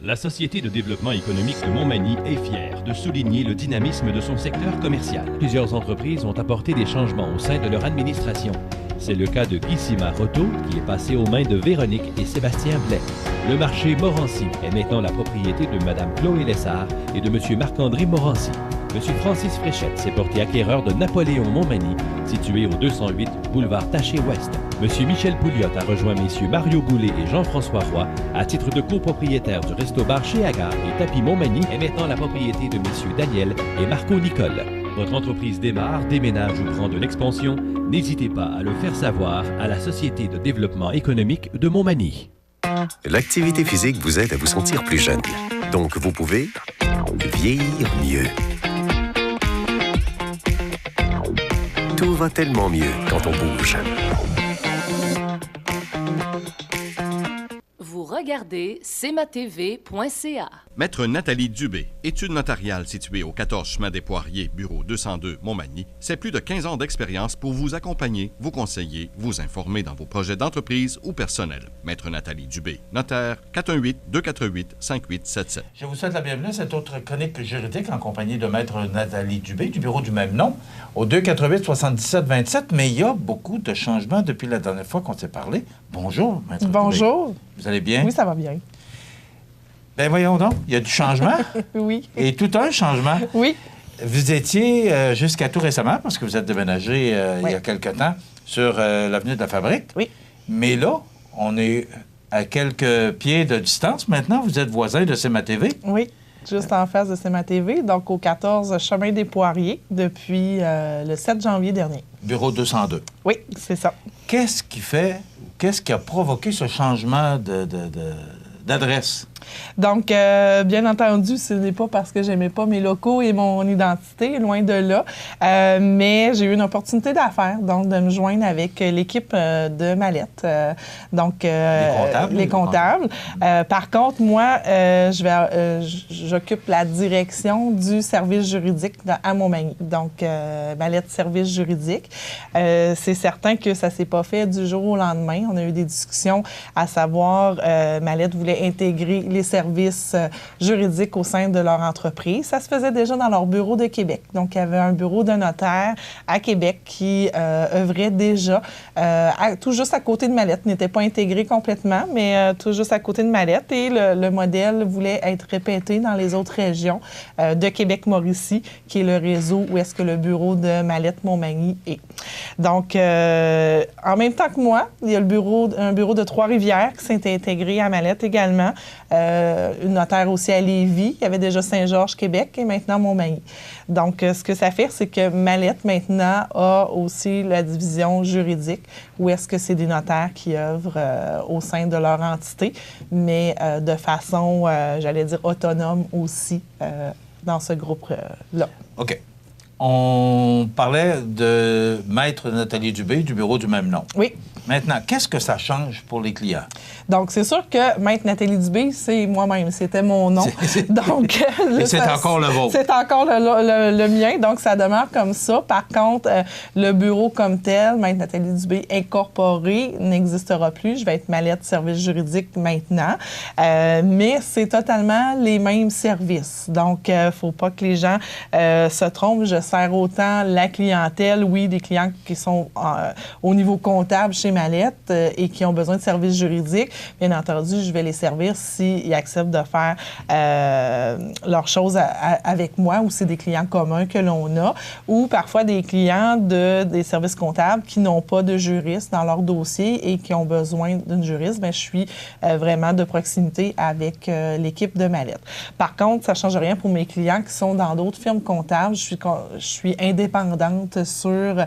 La Société de développement économique de Montmagny est fière de souligner le dynamisme de son secteur commercial. Plusieurs entreprises ont apporté des changements au sein de leur administration. C'est le cas de Guy-Simard Auto, qui est passé aux mains de Véronique et Sébastien Blais. Le marché Morancy est maintenant la propriété de Mme Chloé Lessard et de M. Marc-André Morancy. M. Francis Fréchette s'est porté acquéreur de Napoléon Montmagny, situé au 208 boulevard Taché-Ouest. M. Michel Pouliot a rejoint messieurs Mario Goulet et Jean-François Roy à titre de copropriétaire du Resto-Bar chez Agar et Tapis Montmagny est maintenant la propriété de messieurs Daniel et Marco Nicole. Votre entreprise démarre, déménage ou prend de l'expansion, n'hésitez pas à le faire savoir à la Société de développement économique de Montmagny. L'activité physique vous aide à vous sentir plus jeune. Donc, vous pouvez vieillir mieux. Tout va tellement mieux quand on bouge. Vous regardez cmatv.ca. Maître Nathalie Dubé, études notariales située au 14 chemin des Poiriers, bureau 202, Montmagny, c'est plus de 15 ans d'expérience pour vous accompagner, vous conseiller, vous informer dans vos projets d'entreprise ou personnels. Maître Nathalie Dubé, notaire, 418-248-5877. Je vous souhaite la bienvenue à cette autre chronique juridique en compagnie de Maître Nathalie Dubé, du bureau du même nom, au 248-77-27. Mais il y a beaucoup de changements depuis la dernière fois qu'on s'est parlé. Bonjour, Maître Dubé. Bonjour. Vous allez bien? Oui, ça va bien. Ben voyons donc, il y a du changement. Oui. Et tout un changement. Oui. Vous étiez jusqu'à tout récemment, parce que vous êtes déménagé il y a quelque temps, sur l'avenue de la Fabrique. Oui. Mais là, on est à quelques pieds de distance maintenant. Vous êtes voisin de CMA-TV. Oui, juste en face de CMA-TV, donc au 14 chemin des Poiriers, depuis le 7 janvier dernier. Bureau 202. Oui, c'est ça. Qu'est-ce qui a provoqué ce changement d'adresse? Donc, bien entendu, ce n'est pas parce que j'aimais pas mes locaux et mon identité, loin de là, mais j'ai eu une opportunité d'affaires, donc de me joindre avec l'équipe de Mallette, donc les comptables. Par contre, moi, j'occupe la direction du service juridique à Montmagny, donc Mallette Service juridique. C'est certain que ça s'est pas fait du jour au lendemain. On a eu des discussions à savoir, Mallette voulait intégrer les services juridiques au sein de leur entreprise. Ça se faisait déjà dans leur bureau de Québec. Donc, il y avait un bureau de notaire à Québec qui œuvrait déjà tout juste à côté de Mallette. N'était pas intégré complètement, mais tout juste à côté de Mallette. Et le modèle voulait être répété dans les autres régions de Québec-Mauricie, qui est le réseau où est-ce que le bureau de Mallette-Montmagny est. Donc, en même temps que moi, il y a un bureau de Trois-Rivières qui s'est intégré à Mallette également. Une notaire aussi à Lévis. Il y avait déjà Saint-Georges, Québec, et maintenant Montmagny. Donc, ce que ça fait, c'est que Mallette, maintenant, a aussi la division juridique, où est-ce que c'est des notaires qui œuvrent au sein de leur entité, mais de façon, j'allais dire, autonome aussi dans ce groupe-là. OK. On parlait de Maître Nathalie Dubé, du bureau du même nom. Oui. Maintenant, qu'est-ce que ça change pour les clients? Donc, c'est sûr que Maître Nathalie Dubé, c'est moi-même. C'était mon nom. Donc, et c'est encore le vôtre. C'est encore le mien. Donc, ça demeure comme ça. Par contre, le bureau comme tel, Maître Nathalie Dubé incorporé, n'existera plus. Je vais être Mallette Service juridique maintenant. Mais c'est totalement les mêmes services. Donc, il ne faut pas que les gens se trompent. Je sers autant la clientèle, oui, des clients qui sont au niveau comptable chez Mallette et qui ont besoin de services juridiques. Bien entendu, je vais les servir s'ils acceptent de faire leurs choses avec moi ou c'est des clients communs que l'on a ou parfois des clients des services comptables qui n'ont pas de juriste dans leur dossier et qui ont besoin d'une juriste. Bien, je suis vraiment de proximité avec l'équipe de Mallette. Par contre, ça ne change rien pour mes clients qui sont dans d'autres firmes comptables. Je suis indépendante sur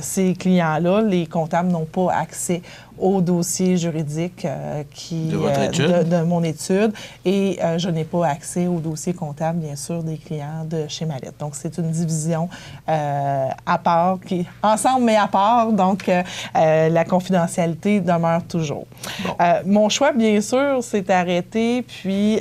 ces clients-là. Les comptables n'ont pas accès au dossier juridique de mon étude et je n'ai pas accès au dossier comptable, bien sûr, des clients de chez Mallette. Donc, c'est une division à part, ensemble mais à part, donc la confidentialité demeure toujours. Bon. Mon choix, bien sûr, s'est arrêté, puis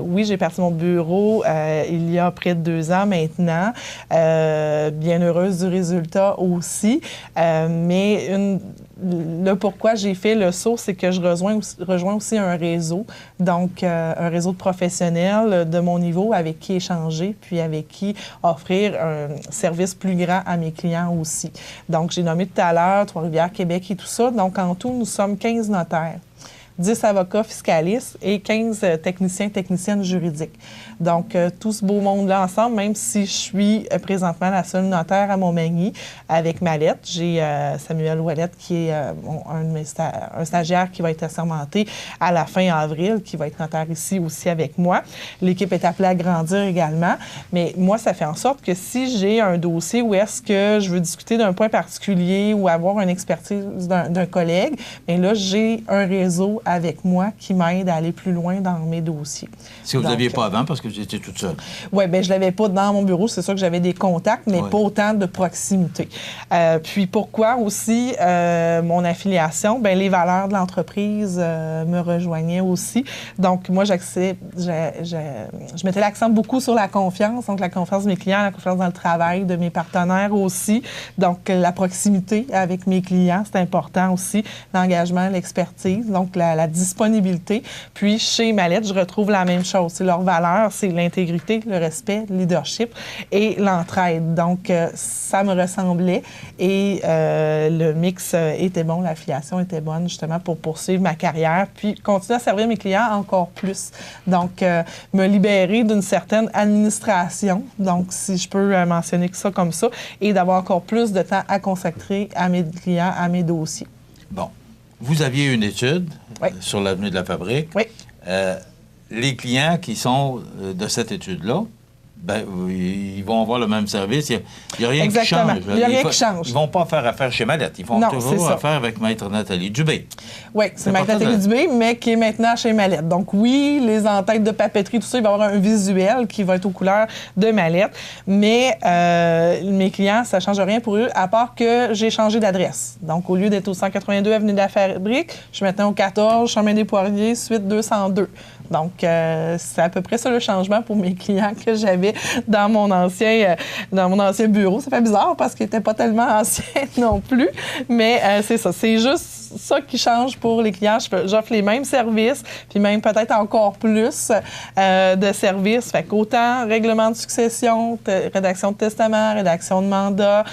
oui, j'ai parti mon bureau il y a près de 2 ans maintenant, bien heureuse du résultat aussi, mais le pourquoi j'ai fait le saut, c'est que je rejoins aussi un réseau, donc un réseau de professionnels de mon niveau avec qui échanger, puis avec qui offrir un service plus grand à mes clients aussi. Donc, j'ai nommé tout à l'heure Trois-Rivières, Québec et tout ça. Donc, en tout, nous sommes 15 notaires. 10 avocats fiscalistes et 15 techniciennes juridiques. Donc, tout ce beau monde-là ensemble, même si je suis présentement la seule notaire à Montmagny avec Mallette, j'ai Samuel Ouellette qui est un stagiaire qui va être assermenté à la fin avril, qui va être notaire ici aussi avec moi. L'équipe est appelée à grandir également, mais moi, ça fait en sorte que si j'ai un dossier où est-ce que je veux discuter d'un point particulier ou avoir une expertise d'un collègue, bien là, j'ai un réseau avec moi qui m'aide à aller plus loin dans mes dossiers. Si vous n'aviez pas avant, parce que vous étiez toute seule. Oui, bien, je ne l'avais pas dans mon bureau. C'est sûr que j'avais des contacts, mais pas autant de proximité. Puis pourquoi aussi mon affiliation? Bien, les valeurs de l'entreprise me rejoignaient aussi. Donc, moi, je mettais l'accent beaucoup sur la confiance, donc la confiance de mes clients, la confiance dans le travail de mes partenaires aussi. Donc, la proximité avec mes clients, c'est important aussi. L'engagement, l'expertise, donc la disponibilité. Puis, chez Mallette, je retrouve la même chose. C'est leurs valeurs, c'est l'intégrité, le respect, le leadership et l'entraide. Donc, ça me ressemblait et le mix était bon, l'affiliation était bonne justement pour poursuivre ma carrière puis continuer à servir mes clients encore plus. Donc, me libérer d'une certaine administration, donc si je peux mentionner que ça comme ça, et d'avoir encore plus de temps à consacrer à mes clients, à mes dossiers. Bon. Vous aviez une étude sur l'avenue de la fabrique. Oui. Les clients qui sont de cette étude-là, Ben, ils vont avoir le même service. Il n'y a rien Exactement. qui change. Il n'y a rien qui change. Ils ne vont pas faire affaire chez Mallette. Ils font toujours affaire avec Maître Nathalie Dubé. Oui, c'est Maître Nathalie Dubé, mais qui est maintenant chez Mallette. Donc oui, les entêtes de papeterie, tout ça, il va y avoir un visuel qui va être aux couleurs de Mallette. Mais mes clients, ça ne change rien pour eux, à part que j'ai changé d'adresse. Donc au lieu d'être au 182 Avenue de la Fabrique, je suis maintenant au 14 Chemin des Poiriers, suite 202. Donc, c'est à peu près ça le changement pour mes clients que j'avais dans mon ancien bureau. Ça fait bizarre parce qu'il n'était pas tellement ancien non plus, mais c'est ça. C'est juste ça qui change pour les clients. J'offre les mêmes services, puis même peut-être encore plus de services. Fait qu'autant règlement de succession, rédaction de testament, rédaction de mandat,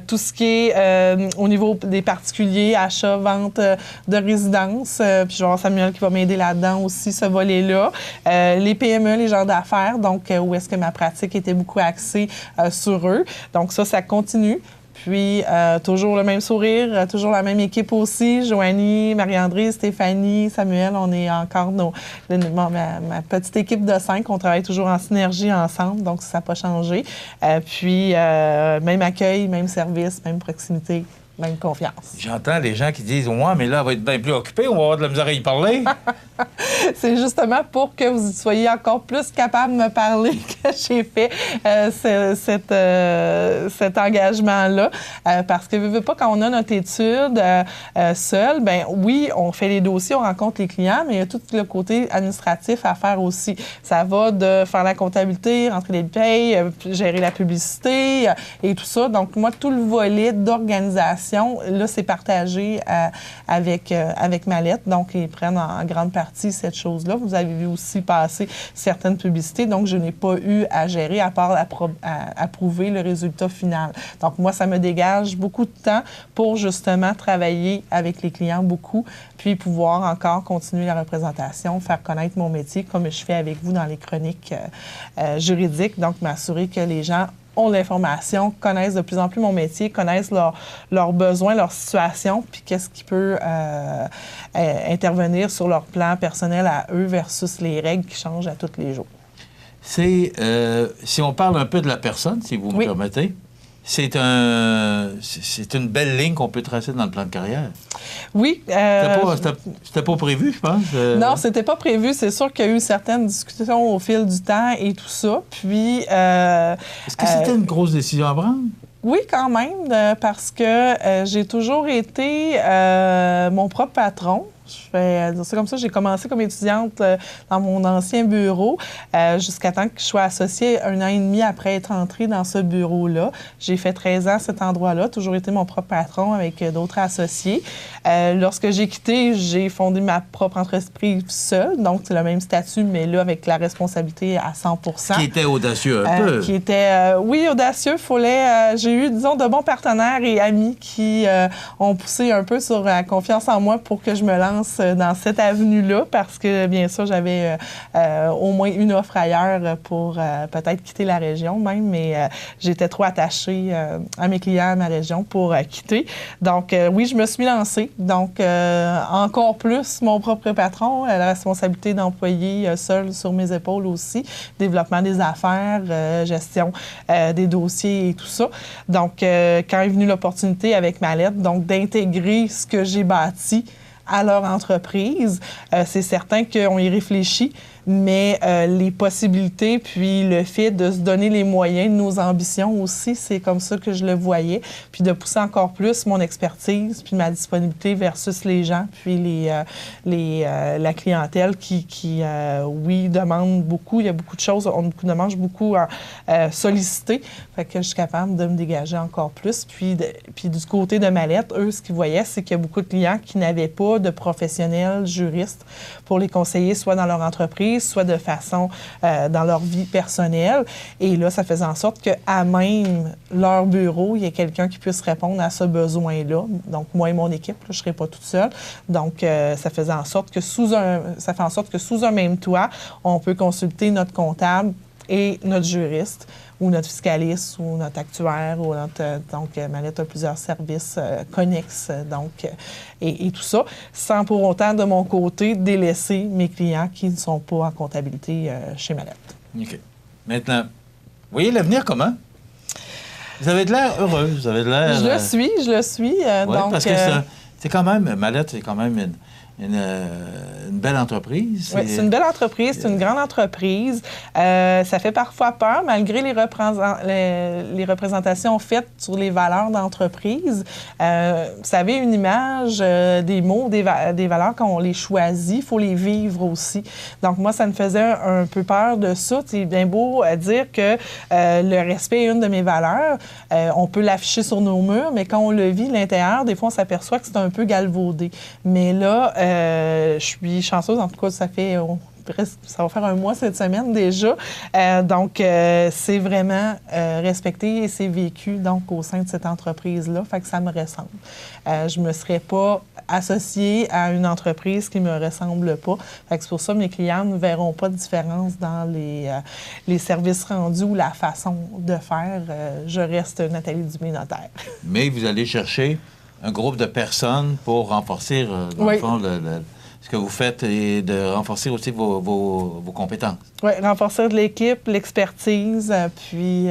tout ce qui est au niveau des particuliers, achat, vente de résidence. Puis je vais avoir Samuel qui va m'aider là-dedans aussi, ce volet-là. Les PME, les gens d'affaires, donc où est-ce que ma pratique était beaucoup axée sur eux. Donc ça continue. Puis, toujours le même sourire, toujours la même équipe aussi. Joanie, Marie-André, Stéphanie, Samuel, on est encore ma petite équipe de 5. On travaille toujours en synergie ensemble, donc ça n'a pas changé. Puis, même accueil, même service, même proximité. Même confiance. J'entends les gens qui disent « Ouais, mais là, elle va être bien plus occupée, on va avoir de la misère à y parler. » C'est justement pour que vous soyez encore plus capable de me parler que j'ai fait cet engagement-là. Parce que, veux pas, quand on a notre étude seule, bien oui, on fait les dossiers, on rencontre les clients, mais il y a tout le côté administratif à faire aussi. Ça va de faire la comptabilité, rentrer les payes, gérer la publicité et tout ça. Donc, moi, tout le volet d'organisation, là, c'est partagé avec Mallette. Donc, ils prennent en grande partie cette chose-là. Vous avez vu aussi passer certaines publicités. Donc, je n'ai pas eu à gérer à part approuver le résultat final. Donc, moi, ça me dégage beaucoup de temps pour justement travailler avec les clients beaucoup, puis pouvoir encore continuer la représentation, faire connaître mon métier comme je fais avec vous dans les chroniques juridiques. Donc, m'assurer que les gens ont l'information, connaissent de plus en plus mon métier, connaissent leurs besoins, leur situation, puis qu'est-ce qui peut intervenir sur leur plan personnel à eux versus les règles qui changent à tous les jours. C'est, si on parle un peu de la personne, si vous me permettez, c'est une belle ligne qu'on peut tracer dans le plan de carrière. Oui. C'était pas prévu, je pense. Non, c'était pas prévu. C'est sûr qu'il y a eu certaines discussions au fil du temps et tout ça. Puis. Est-ce que c'était une grosse décision à prendre? Oui, quand même, parce que j'ai toujours été mon propre patron. C'est comme ça, j'ai commencé comme étudiante dans mon ancien bureau jusqu'à temps que je sois associée 1 an et demi après être entrée dans ce bureau-là. J'ai fait 13 ans à cet endroit-là, toujours été mon propre patron avec d'autres associés. Lorsque j'ai quitté, j'ai fondé ma propre entreprise seule, donc c'est le même statut, mais là, avec la responsabilité à 100%. Qui était audacieux un peu. Qui était, oui, audacieux. J'ai eu, disons, de bons partenaires et amis qui ont poussé un peu sur la confiance en moi pour que je me lance dans cette avenue-là parce que, bien sûr, j'avais au moins une offre ailleurs pour peut-être quitter la région même, mais j'étais trop attachée à mes clients, à ma région pour quitter. Donc, oui, je me suis lancée. Donc, encore plus mon propre patron, la responsabilité d'employé seul sur mes épaules aussi, développement des affaires, gestion des dossiers et tout ça. Donc, quand est venue l'opportunité avec Mallette, donc d'intégrer ce que j'ai bâti à leur entreprise, c'est certain qu'on y réfléchit, mais les possibilités, puis le fait de se donner les moyens de nos ambitions aussi, c'est comme ça que je le voyais, puis de pousser encore plus mon expertise, puis ma disponibilité versus les gens, puis la clientèle qui oui, demande beaucoup, il y a beaucoup de choses, on demande beaucoup solliciter, fait que je suis capable de me dégager encore plus, puis du côté de Mallette, eux, ce qu'ils voyaient, c'est qu'il y a beaucoup de clients qui n'avaient pas de professionnels juristes pour les conseiller, soit dans leur entreprise, soit de façon dans leur vie personnelle. Et là, ça faisait en sorte qu'à même leur bureau, il y ait quelqu'un qui puisse répondre à ce besoin-là. Donc, moi et mon équipe, là, je ne serai pas toute seule. Donc, ça faisait en sorte que sous un même toit, on peut consulter notre comptable et notre juriste ou notre fiscaliste ou notre actuaire ou donc Mallette a plusieurs services connexes et tout ça, sans pour autant de mon côté délaisser mes clients qui ne sont pas en comptabilité chez Mallette. OK. Maintenant, Vous voyez l'avenir comment? Vous avez de l'air heureux, vous avez de l'air... Je le suis. Oui, donc, parce que c'est quand même, Mallette, c'est quand même une belle entreprise. Oui, c'est une belle entreprise, c'est une grande entreprise. Ça fait parfois peur, malgré les représentations faites sur les valeurs d'entreprise. Vous savez, une image, des mots, des valeurs, quand on les choisit, il faut les vivre aussi. Donc, moi, ça me faisait un peu peur de ça. C'est bien beau dire que le respect est une de mes valeurs. On peut l'afficher sur nos murs, mais quand on le vit, l'intérieur, des fois, on s'aperçoit que c'est un peu galvaudé. Mais là, je suis chanceuse, en tout cas, ça va faire un mois cette semaine déjà. Donc, c'est vraiment respecté et c'est vécu donc au sein de cette entreprise-là. Fait que ça me ressemble. Je ne me serais pas associée à une entreprise qui ne me ressemble pas. Fait que c'est pour ça que mes clients ne verront pas de différence dans les services rendus ou la façon de faire. Je reste Nathalie Dubé, notaire. Mais vous allez chercher un groupe de personnes pour renforcer, dans le fond, ce que vous faites et de renforcer aussi vos compétences. Oui, renforcer l'équipe, l'expertise, puis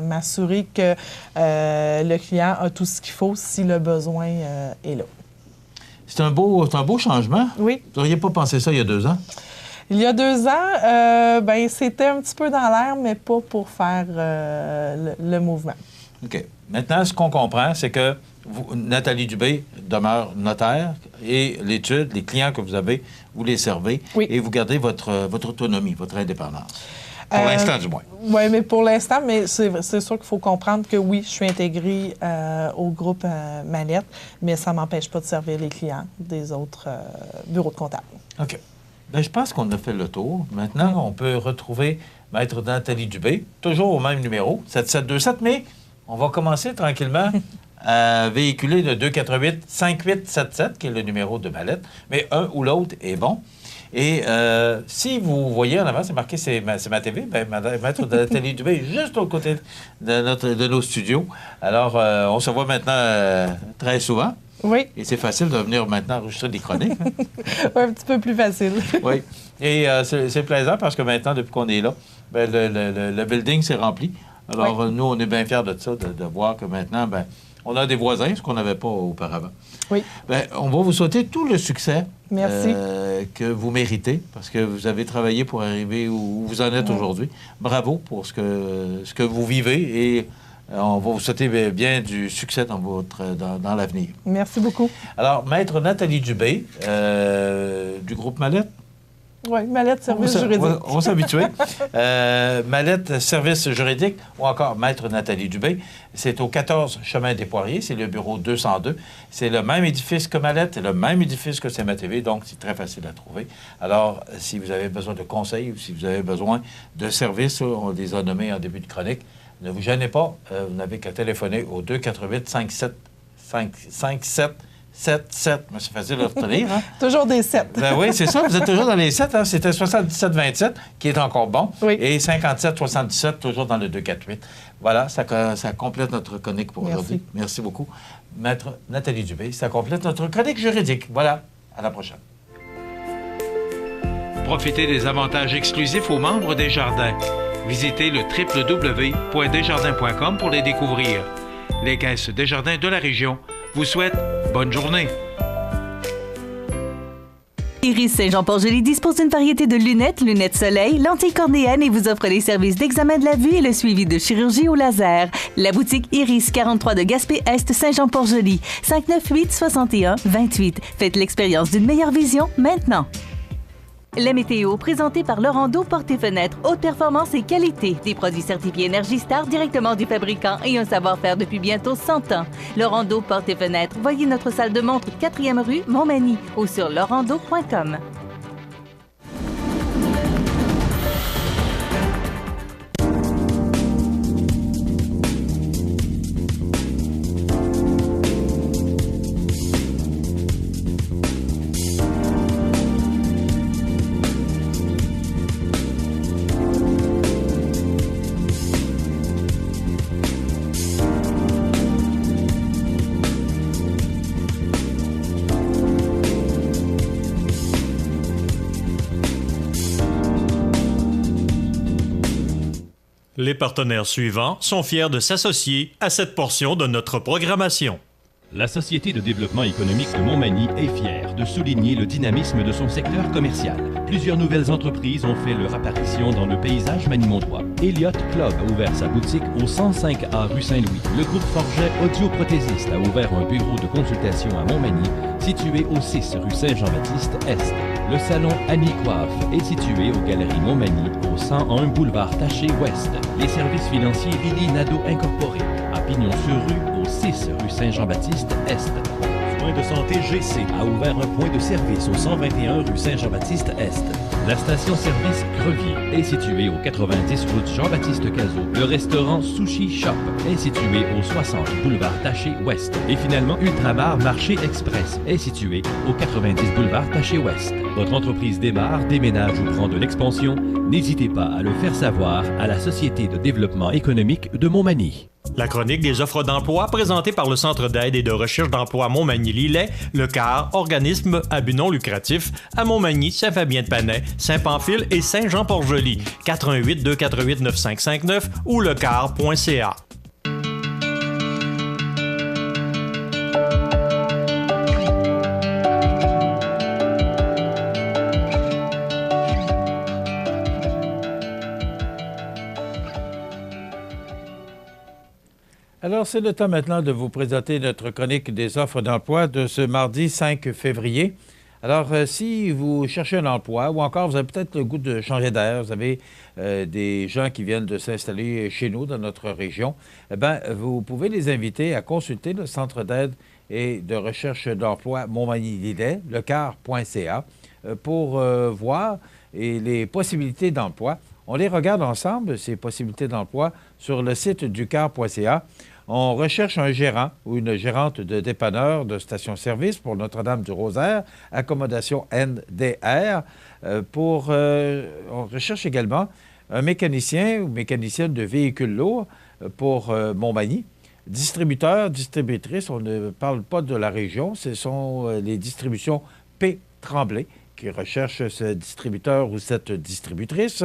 m'assurer que le client a tout ce qu'il faut si le besoin est là. C'est un beau changement. Oui. Vous n'auriez pas pensé ça il y a 2 ans? Il y a 2 ans, c'était un petit peu dans l'air, mais pas pour faire le mouvement. OK. Maintenant, ce qu'on comprend, c'est que vous, Nathalie Dubé demeure notaire et l'étude, les clients que vous avez, vous les servez et vous gardez votre autonomie, votre indépendance. Pour l'instant, du moins. Oui, mais pour l'instant, mais c'est sûr qu'il faut comprendre que oui, je suis intégrée au groupe Mallette, mais ça ne m'empêche pas de servir les clients des autres bureaux de comptables. OK. Bien, je pense qu'on a fait le tour. Maintenant, on peut retrouver Maître Nathalie Dubé, toujours au même numéro, 7727, mais on va commencer tranquillement à véhiculer le 248-5877, qui est le numéro de Mallette, mais un ou l'autre est bon. Et si vous voyez en avant, c'est marqué c'est ma TV, bien, Maître Nathalie Dubé est juste au côté de nos studios. Alors, on se voit maintenant très souvent. Oui. Et c'est facile de venir maintenant enregistrer des chroniques. Hein? Oui, un petit peu plus facile. Oui. Et c'est plaisant parce que maintenant, depuis qu'on est là, bien, le building s'est rempli. Alors, nous, on est bien fiers de ça, de voir que maintenant, bien, on a des voisins, ce qu'on n'avait pas auparavant. Oui. Bien, on va vous souhaiter tout le succès que vous méritez, parce que vous avez travaillé pour arriver où vous en êtes aujourd'hui. Bravo pour ce que vous vivez et on va vous souhaiter bien du succès dans l'avenir. Merci beaucoup. Alors, Maître Nathalie Dubé, du groupe Mallette. Oui, Mallette, service juridique. On va s'habituer. Mallette, service juridique, ou encore Maître Nathalie Dubé. C'est au 14 Chemin des Poiriers, c'est le bureau 202. C'est le même édifice que Mallette, c'est le même édifice que CMA-TV, donc c'est très facile à trouver. Alors, si vous avez besoin de conseils ou si vous avez besoin de services, on les a nommés en début de chronique, ne vous gênez pas, vous n'avez qu'à téléphoner au 248-5777. Mais c'est facile à retenir. Hein? Toujours des 7. Ben oui, c'est ça. Vous êtes toujours dans les 7. Hein? C'était 77-27, qui est encore bon. Oui. Et 57-77, toujours dans le 248. Voilà, ça complète notre chronique pour aujourd'hui. Merci beaucoup. Maître Nathalie Dubé, ça complète notre chronique juridique. Voilà, à la prochaine. Profitez des avantages exclusifs aux membres des Jardins. Visitez le www.desjardins.com pour les découvrir. Les caisses Desjardins de la région vous souhaitent bonne journée. Iris Saint-Jean-Port-Joli dispose d'une variété de lunettes soleil, lentilles cornéennes et vous offre les services d'examen de la vue et le suivi de chirurgie au laser. La boutique Iris 43 de Gaspé-Est Saint-Jean-Port-Joli, 598-61-28. Faites l'expérience d'une meilleure vision maintenant. La météo, présentée par Lorando Portes et Fenêtres, haute performance et qualité. Des produits certifiés Énergie Star directement du fabricant et un savoir-faire depuis bientôt 100 ans. Lorando Portes et Fenêtres, voyez notre salle de montre 4e rue Montmagny ou sur lorando.com. Les partenaires suivants sont fiers de s'associer à cette portion de notre programmation. La Société de développement économique de Montmagny est fière de souligner le dynamisme de son secteur commercial. Plusieurs nouvelles entreprises ont fait leur apparition dans le paysage manimontois. Elliott Club a ouvert sa boutique au 105A rue Saint-Louis. Le groupe Forget Audioprothésiste a ouvert un bureau de consultation à Montmagny, situé au 6 rue Saint-Jean-Baptiste-Est. Le salon Annie Coiffe est situé aux Galeries Montmagny, au 101 boulevard Taché-Ouest. Les services financiers Lily Nadeau Incorporé, à Pignon-sur-Rue, au 6 rue Saint-Jean-Baptiste-Est. Soins de santé GC a ouvert un point de service au 121 rue Saint-Jean-Baptiste-Est. La station-service Crevier est située au 90 route Jean-Baptiste Cazot. Le restaurant Sushi Shop est situé au 60 boulevard Taché-Ouest. Et finalement, Ultramar Marché Express est situé au 90 boulevard Taché-Ouest. Votre entreprise démarre, déménage ou prend de l'expansion? N'hésitez pas à le faire savoir à la Société de développement économique de Montmagny. La chronique des offres d'emploi présentée par le Centre d'aide et de recherche d'emploi Montmagny-Lillet, le CAR, organisme à but non lucratif, à Montmagny, Saint-Fabien-de-Panay, Saint-Pamphile et Saint-Jean-Port-Joli. 418-248-9559 ou lecar.ca. Alors, c'est le temps maintenant de vous présenter notre chronique des offres d'emploi de ce mardi 5 février. Alors, si vous cherchez un emploi ou encore vous avez peut-être le goût de changer d'air, vous avez des gens qui viennent de s'installer chez nous dans notre région, eh bien, vous pouvez les inviter à consulter le Centre d'aide et de recherche d'emploi Montmagny-Lillet, lecar.ca, pour voir les possibilités d'emploi. On les regarde ensemble, ces possibilités d'emploi, sur le site du car.ca. On recherche un gérant ou une gérante de dépanneur de station-service pour Notre-Dame-du-Rosaire, accommodation NDR. On recherche également un mécanicien ou mécanicienne de véhicules lourds pour Montmagny. Distributeur, distributrice, on ne parle pas de la région, ce sont les distributions P. Tremblay qui recherchent ce distributeur ou cette distributrice.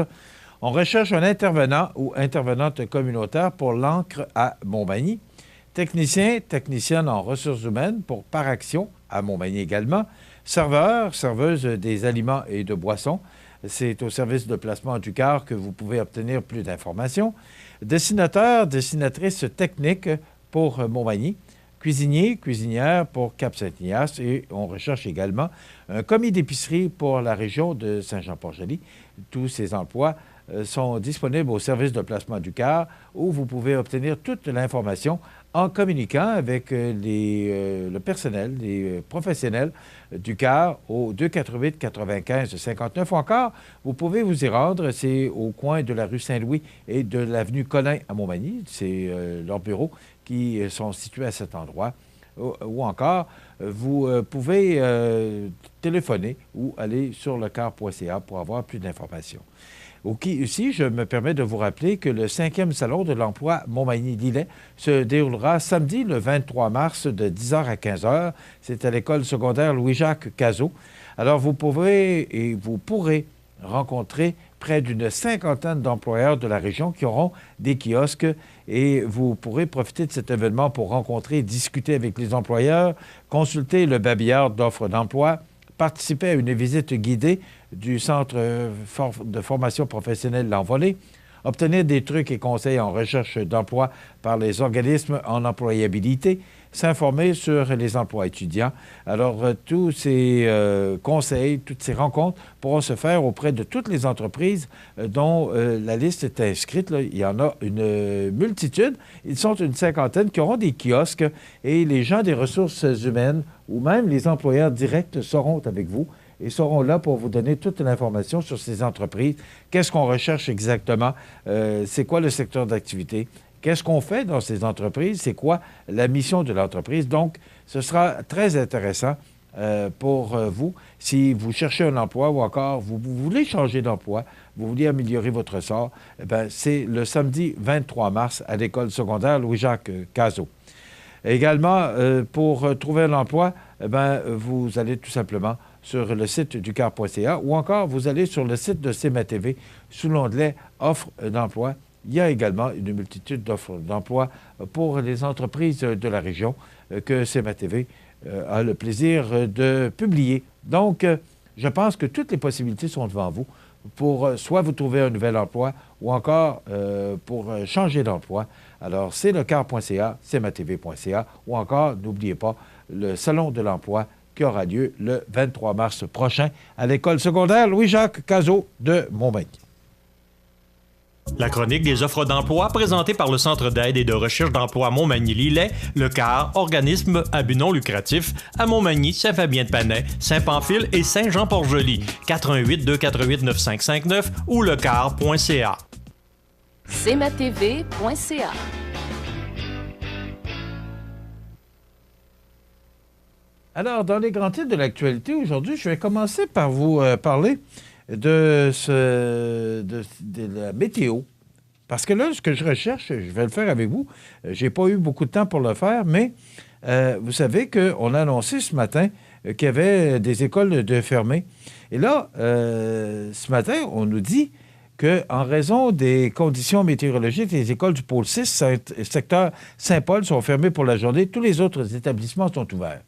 On recherche un intervenant ou intervenante communautaire pour l'Ancre à Montmagny. Technicien, technicienne en ressources humaines pour Paraction à Montmagny également. Serveur, serveuse des aliments et de boissons. C'est au service de placement du CAR que vous pouvez obtenir plus d'informations. Dessinateur, dessinatrice technique pour Montmagny. Cuisinier, cuisinière pour Cap-Saint-Ignace. Et on recherche également un commis d'épicerie pour la région de Saint-Jean-Port-Joli. Tous ces emplois sont disponibles au service de placement du CAR où vous pouvez obtenir toute l'information en communiquant avec le personnel, les professionnels du CAR au 248-95-59. Ou encore, vous pouvez vous y rendre, c'est au coin de la rue Saint-Louis et de l'avenue Colin à Montmagny. C'est leurs bureaux qui sont situés à cet endroit. Ou encore, vous pouvez téléphoner ou aller sur lecar.ca pour avoir plus d'informations. Aussi, je me permets de vous rappeler que le 5e Salon de l'emploi Montmagny-Lillet se déroulera samedi, le 23 mars, de 10h à 15h. C'est à l'école secondaire Louis-Jacques Cazot. Alors, vous pouvez et vous pourrez rencontrer près d'une cinquantaine d'employeurs de la région qui auront des kiosques et vous pourrez profiter de cet événement pour rencontrer et discuter avec les employeurs, consulter le babillard d'offres d'emploi, participer à une visite guidée du Centre de formation professionnelle L'Envolée, obtenir des trucs et conseils en recherche d'emploi par les organismes en employabilité, s'informer sur les emplois étudiants. Alors, tous ces conseils, toutes ces rencontres pourront se faire auprès de toutes les entreprises dont la liste est inscrite. Là. Il y en a une multitude. Ils sont une cinquantaine qui auront des kiosques et les gens des ressources humaines ou même les employeurs directs seront avec vous et seront là pour vous donner toute l'information sur ces entreprises. Qu'est-ce qu'on recherche exactement? C'est quoi le secteur d'activité? Qu'est-ce qu'on fait dans ces entreprises? C'est quoi la mission de l'entreprise? Donc, ce sera très intéressant pour vous si vous cherchez un emploi ou encore vous voulez changer d'emploi, vous voulez améliorer votre sort. Eh bien, c'est le samedi 23 mars à l'école secondaire Louis-Jacques Cazot. Également, pour trouver un emploi, eh bien, vous allez tout simplement sur le site du car.ca ou encore vous allez sur le site de CMA-TV sous l'onglet « Offres d'emploi ». il y a également une multitude d'offres d'emploi pour les entreprises de la région que CMA-TV a le plaisir de publier. Donc, je pense que toutes les possibilités sont devant vous pour soit vous trouver un nouvel emploi ou encore pour changer d'emploi. Alors, c'est lecar.ca, cmatv.ca ou encore, n'oubliez pas, le Salon de l'emploi qui aura lieu le 23 mars prochain à l'école secondaire Louis-Jacques Cazot de Montmagny. La chronique des offres d'emploi présentée par le Centre d'aide et de recherche d'emploi Montmagny-Lillet, le CAR, organisme à but non lucratif, à Montmagny, Saint-Fabien-de-Panay, Saint-Pamphile et Saint-Jean-Port-Joli. 418-248-9559 ou lecar.ca. cmatv.ca. Alors, dans les grands titres de l'actualité aujourd'hui, je vais commencer par vous parler de la météo. Parce que là, ce que je recherche, je vais le faire avec vous. Je n'ai pas eu beaucoup de temps pour le faire, mais vous savez qu'on a annoncé ce matin qu'il y avait des écoles de fermées. Et là, ce matin, on nous dit qu'en raison des conditions météorologiques, les écoles du pôle 6, secteur Saint-Paul, sont fermées pour la journée. Tous les autres établissements sont ouverts.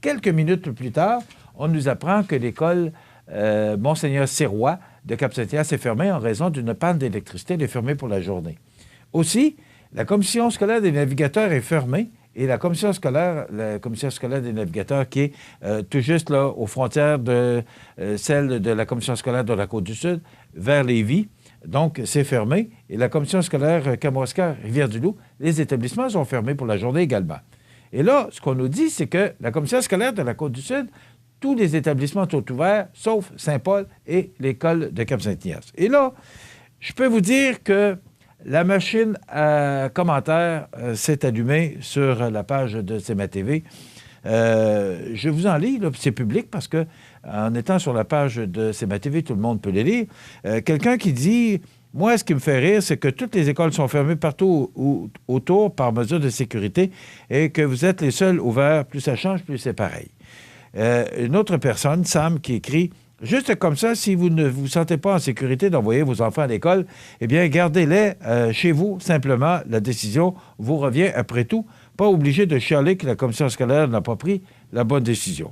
Quelques minutes plus tard, on nous apprend que l'école Monseigneur Sirois de Cap-Saint-Hyacinthe est fermée en raison d'une panne d'électricité. Elle est fermée pour la journée. Aussi, la commission scolaire des navigateurs est fermée et la commission scolaire des navigateurs qui est tout juste là, aux frontières de celle de la commission scolaire de la Côte-du-Sud vers Lévis. Donc, c'est fermé. Et la commission scolaire Kamouraska-Rivière-du-Loup, les établissements sont fermés pour la journée également. Et là, ce qu'on nous dit, c'est que la commission scolaire de la Côte-du-Sud, tous les établissements sont ouverts, sauf Saint-Paul et l'école de Cap-Saint-Hyacinthe. Et là, je peux vous dire que la machine à commentaires s'est allumée sur la page de CMA-TV. Je vous en lis, là, c'est public parce que en étant sur la page de CMA-TV, tout le monde peut les lire. Quelqu'un qui dit... Moi, ce qui me fait rire, c'est que toutes les écoles sont fermées partout autour par mesure de sécurité et que vous êtes les seuls ouverts. Plus ça change, plus c'est pareil. Une autre personne, Sam, qui écrit « Juste comme ça, si vous ne vous sentez pas en sécurité d'envoyer vos enfants à l'école, eh bien, gardez-les chez vous. Simplement, la décision vous revient après tout. Pas obligé de chialer que la commission scolaire n'a pas pris la bonne décision. »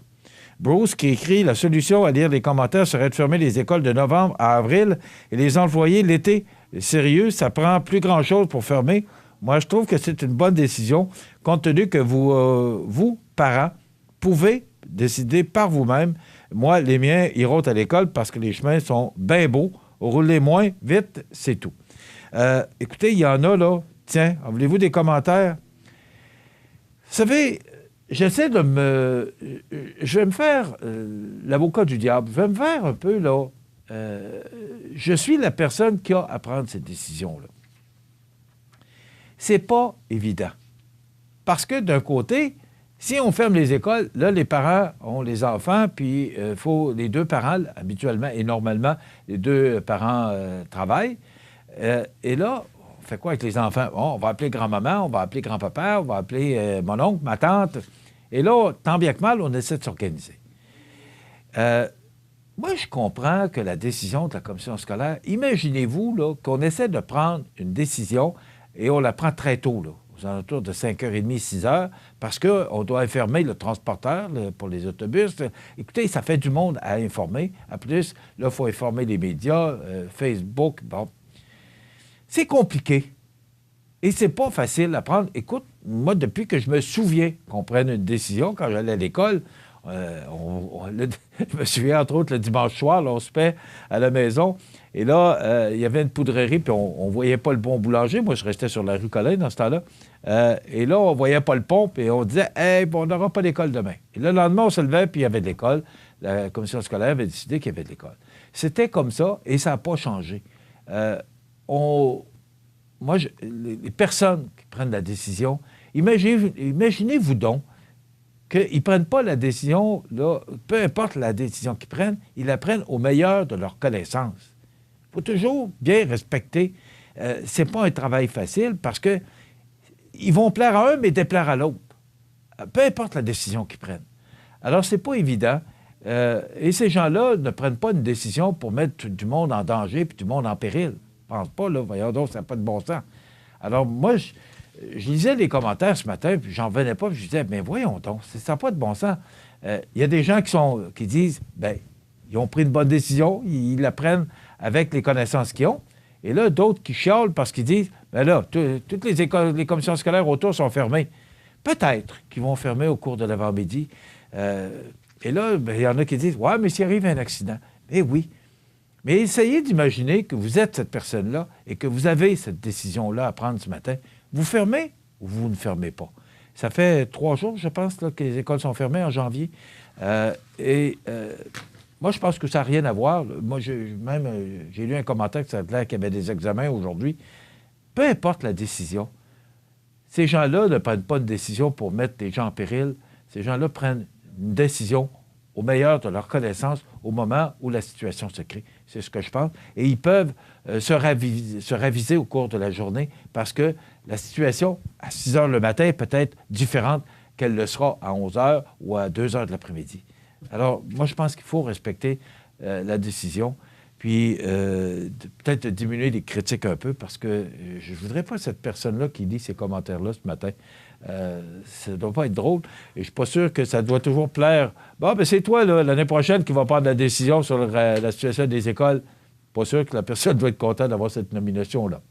Bruce qui écrit « La solution à lire les commentaires serait de fermer les écoles de novembre à avril et les employer l'été. Sérieux, ça prend plus grand-chose pour fermer. Moi, je trouve que c'est une bonne décision, compte tenu que vous, parents, pouvez décider par vous-même. Moi, les miens iront à l'école parce que les chemins sont bien beaux. Roulez moins vite, c'est tout. » Écoutez, il y en a là. Tiens, voulez-vous des commentaires? Vous savez... J'essaie de je vais me faire l'avocat du diable. Je vais me faire un peu, là... je suis la personne qui a à prendre cette décision-là. C'est pas évident. Parce que, d'un côté, si on ferme les écoles, là, les parents ont les enfants, puis il faut les deux parents, habituellement et normalement, les deux parents travaillent. Et là... On fait quoi avec les enfants? Bon, on va appeler grand-maman, on va appeler grand-papa, on va appeler mon oncle, ma tante. Et là, tant bien que mal, on essaie de s'organiser. Moi, je comprends que la décision de la commission scolaire, imaginez-vous là, qu'on essaie de prendre une décision et on la prend très tôt, là, aux alentours de 5h30, 6h, parce qu'on doit informer le transporteur pour les autobus. Écoutez, ça fait du monde à informer. En plus, là, il faut informer les médias, Facebook, bon. C'est compliqué. Et c'est pas facile à prendre. Écoute, moi, depuis que je me souviens qu'on prenne une décision, quand j'allais à l'école, je me souviens, entre autres, le dimanche soir, là, on se paie à la maison. Et là, il y avait une poudrerie, puis on voyait pas le bon boulanger. Moi, je restais sur la rue Collin dans ce temps-là. Et là, on voyait pas le pont, puis on disait « Hey, on n'aura pas d'école demain. » Et le lendemain, on se levait, puis il y avait de l'école. La commission scolaire avait décidé qu'il y avait de l'école. C'était comme ça, et ça n'a pas changé. Les personnes qui prennent la décision, imaginez-vous donc qu'ils ne prennent pas la décision, là, peu importe la décision qu'ils prennent, ils la prennent au meilleur de leur connaissance. Il faut toujours bien respecter. C'est pas un travail facile parce que ils vont plaire à un, mais déplaire à l'autre. Peu importe la décision qu'ils prennent. Alors, c'est pas évident. Et ces gens-là ne prennent pas une décision pour mettre du monde en danger puis du monde en péril. pense pas, là. Voyons donc, ça n'a pas de bon sens. Alors, moi, je lisais les commentaires ce matin, puis j'en revenais pas, puis je disais, mais voyons donc, ça n'a pas de bon sens. Il y a des gens qui disent, bien, ils ont pris une bonne décision, ils la prennent avec les connaissances qu'ils ont. Et là, d'autres qui chiolent parce qu'ils disent, bien là, toutes les écoles, les commissions scolaires autour sont fermées. Peut-être qu'ils vont fermer au cours de l'avant-midi. Et là, il y en a qui disent, ouais, mais s'il arrive un accident. Eh oui. Mais essayez d'imaginer que vous êtes cette personne-là et que vous avez cette décision-là à prendre ce matin. Vous fermez ou vous ne fermez pas? Ça fait 3 jours, je pense, là, que les écoles sont fermées en janvier. Moi, je pense que ça n'a rien à voir. Moi, j'ai lu un commentaire que ça a l'air qu'il y avait des examens aujourd'hui. Peu importe la décision, ces gens-là ne prennent pas une décision pour mettre les gens en péril. Ces gens-là prennent une décision au meilleur de leur connaissance au moment où la situation se crée. C'est ce que je pense. Et ils peuvent se raviser au cours de la journée parce que la situation, à 6 heures le matin, peut être différente qu'elle le sera à 11 heures ou à 2 heures de l'après-midi. Alors, moi, je pense qu'il faut respecter la décision, puis peut-être diminuer les critiques un peu parce que je ne voudrais pas cette personne-là qui lit ces commentaires-là ce matin. Ça ne doit pas être drôle. Et je ne suis pas sûr que ça doit toujours plaire. Bon, ben c'est toi, là, l'année prochaine, qui va prendre la décision sur la situation des écoles. Pas sûr que la personne doit être contente d'avoir cette nomination-là.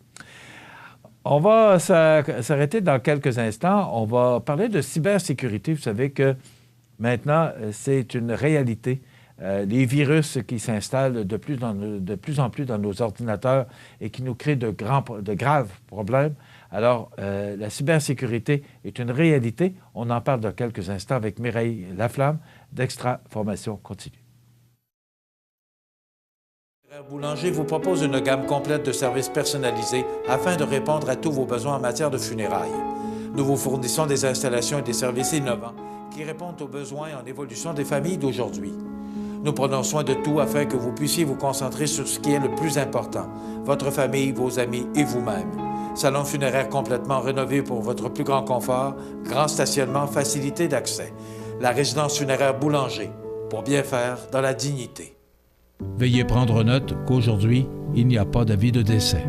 On va s'arrêter dans quelques instants. On va parler de cybersécurité. Vous savez que maintenant, c'est une réalité. Les virus qui s'installent de plus en plus dans nos ordinateurs et qui nous créent de graves problèmes. Alors, la cybersécurité est une réalité. On en parle dans quelques instants avec Mireille Laflamme d'Extra Formation Continue. Boulanger vous propose une gamme complète de services personnalisés afin de répondre à tous vos besoins en matière de funérailles. Nous vous fournissons des installations et des services innovants qui répondent aux besoins en évolution des familles d'aujourd'hui. Nous prenons soin de tout afin que vous puissiez vous concentrer sur ce qui est le plus important, votre famille, vos amis et vous-même. Salon funéraire complètement rénové pour votre plus grand confort, grand stationnement, facilité d'accès. La résidence funéraire Boulanger, pour bien faire dans la dignité. Veuillez prendre note qu'aujourd'hui, il n'y a pas d'avis de décès.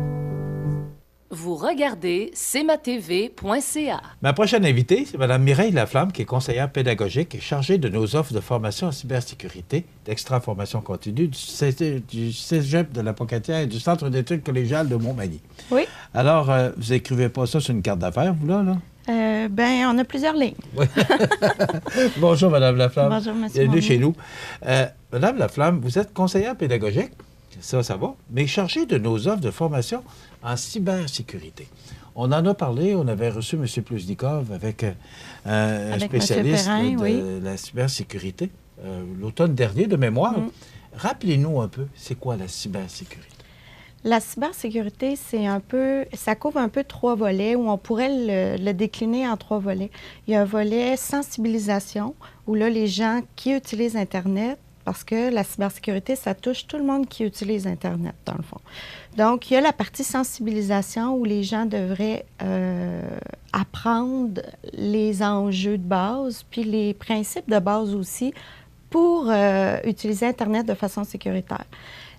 Vous regardez cmatv.ca. Ma prochaine invitée, c'est Mme Mireille Laflamme, qui est conseillère pédagogique et chargée de nos offres de formation en cybersécurité, d'Extra Formation Continue, du Cégep de la Pocatière et du Centre d'études collégiales de Montmagny. Oui. Alors, vous n'écrivez pas ça sur une carte d'affaires, vous, là? Bien, on a plusieurs lignes. Oui. Bonjour, Mme Laflamme. Bonjour, M. Bienvenue chez nous. Mme Laflamme, vous êtes conseillère pédagogique, ça va, mais chargée de nos offres de formation en cybersécurité. On en a parlé, on avait reçu M. Plusnikov avec un spécialiste de la cybersécurité l'automne dernier, de mémoire. Rappelez-nous un peu, c'est quoi la cybersécurité? La cybersécurité, ça couvre un peu 3 volets, où on pourrait le décliner en 3 volets. Il y a un volet sensibilisation, où là, les gens qui utilisent Internet, parce que la cybersécurité, ça touche tout le monde qui utilise Internet, dans le fond. Donc, il y a la partie sensibilisation, où les gens devraient apprendre les enjeux de base, puis les principes de base aussi, pour utiliser Internet de façon sécuritaire.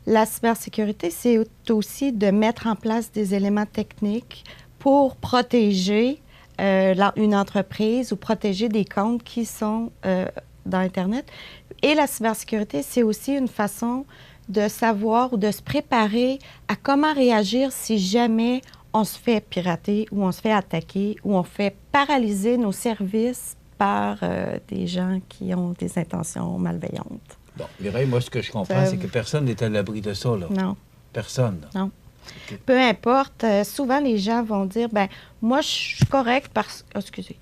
La cybersécurité, c'est aussi de mettre en place des éléments techniques pour protéger une entreprise ou protéger des comptes qui sont dans Internet. Et la cybersécurité, c'est aussi une façon de savoir ou de se préparer à comment réagir si jamais on se fait pirater ou on se fait attaquer ou on fait paralyser nos services par des gens qui ont des intentions malveillantes. Bon, Mireille, moi, ce que je comprends, c'est que personne n'est à l'abri de ça, là. Non. Personne. Là. Non. Okay. Peu importe. Souvent, les gens vont dire, ben moi, je suis correct parce que... excusez.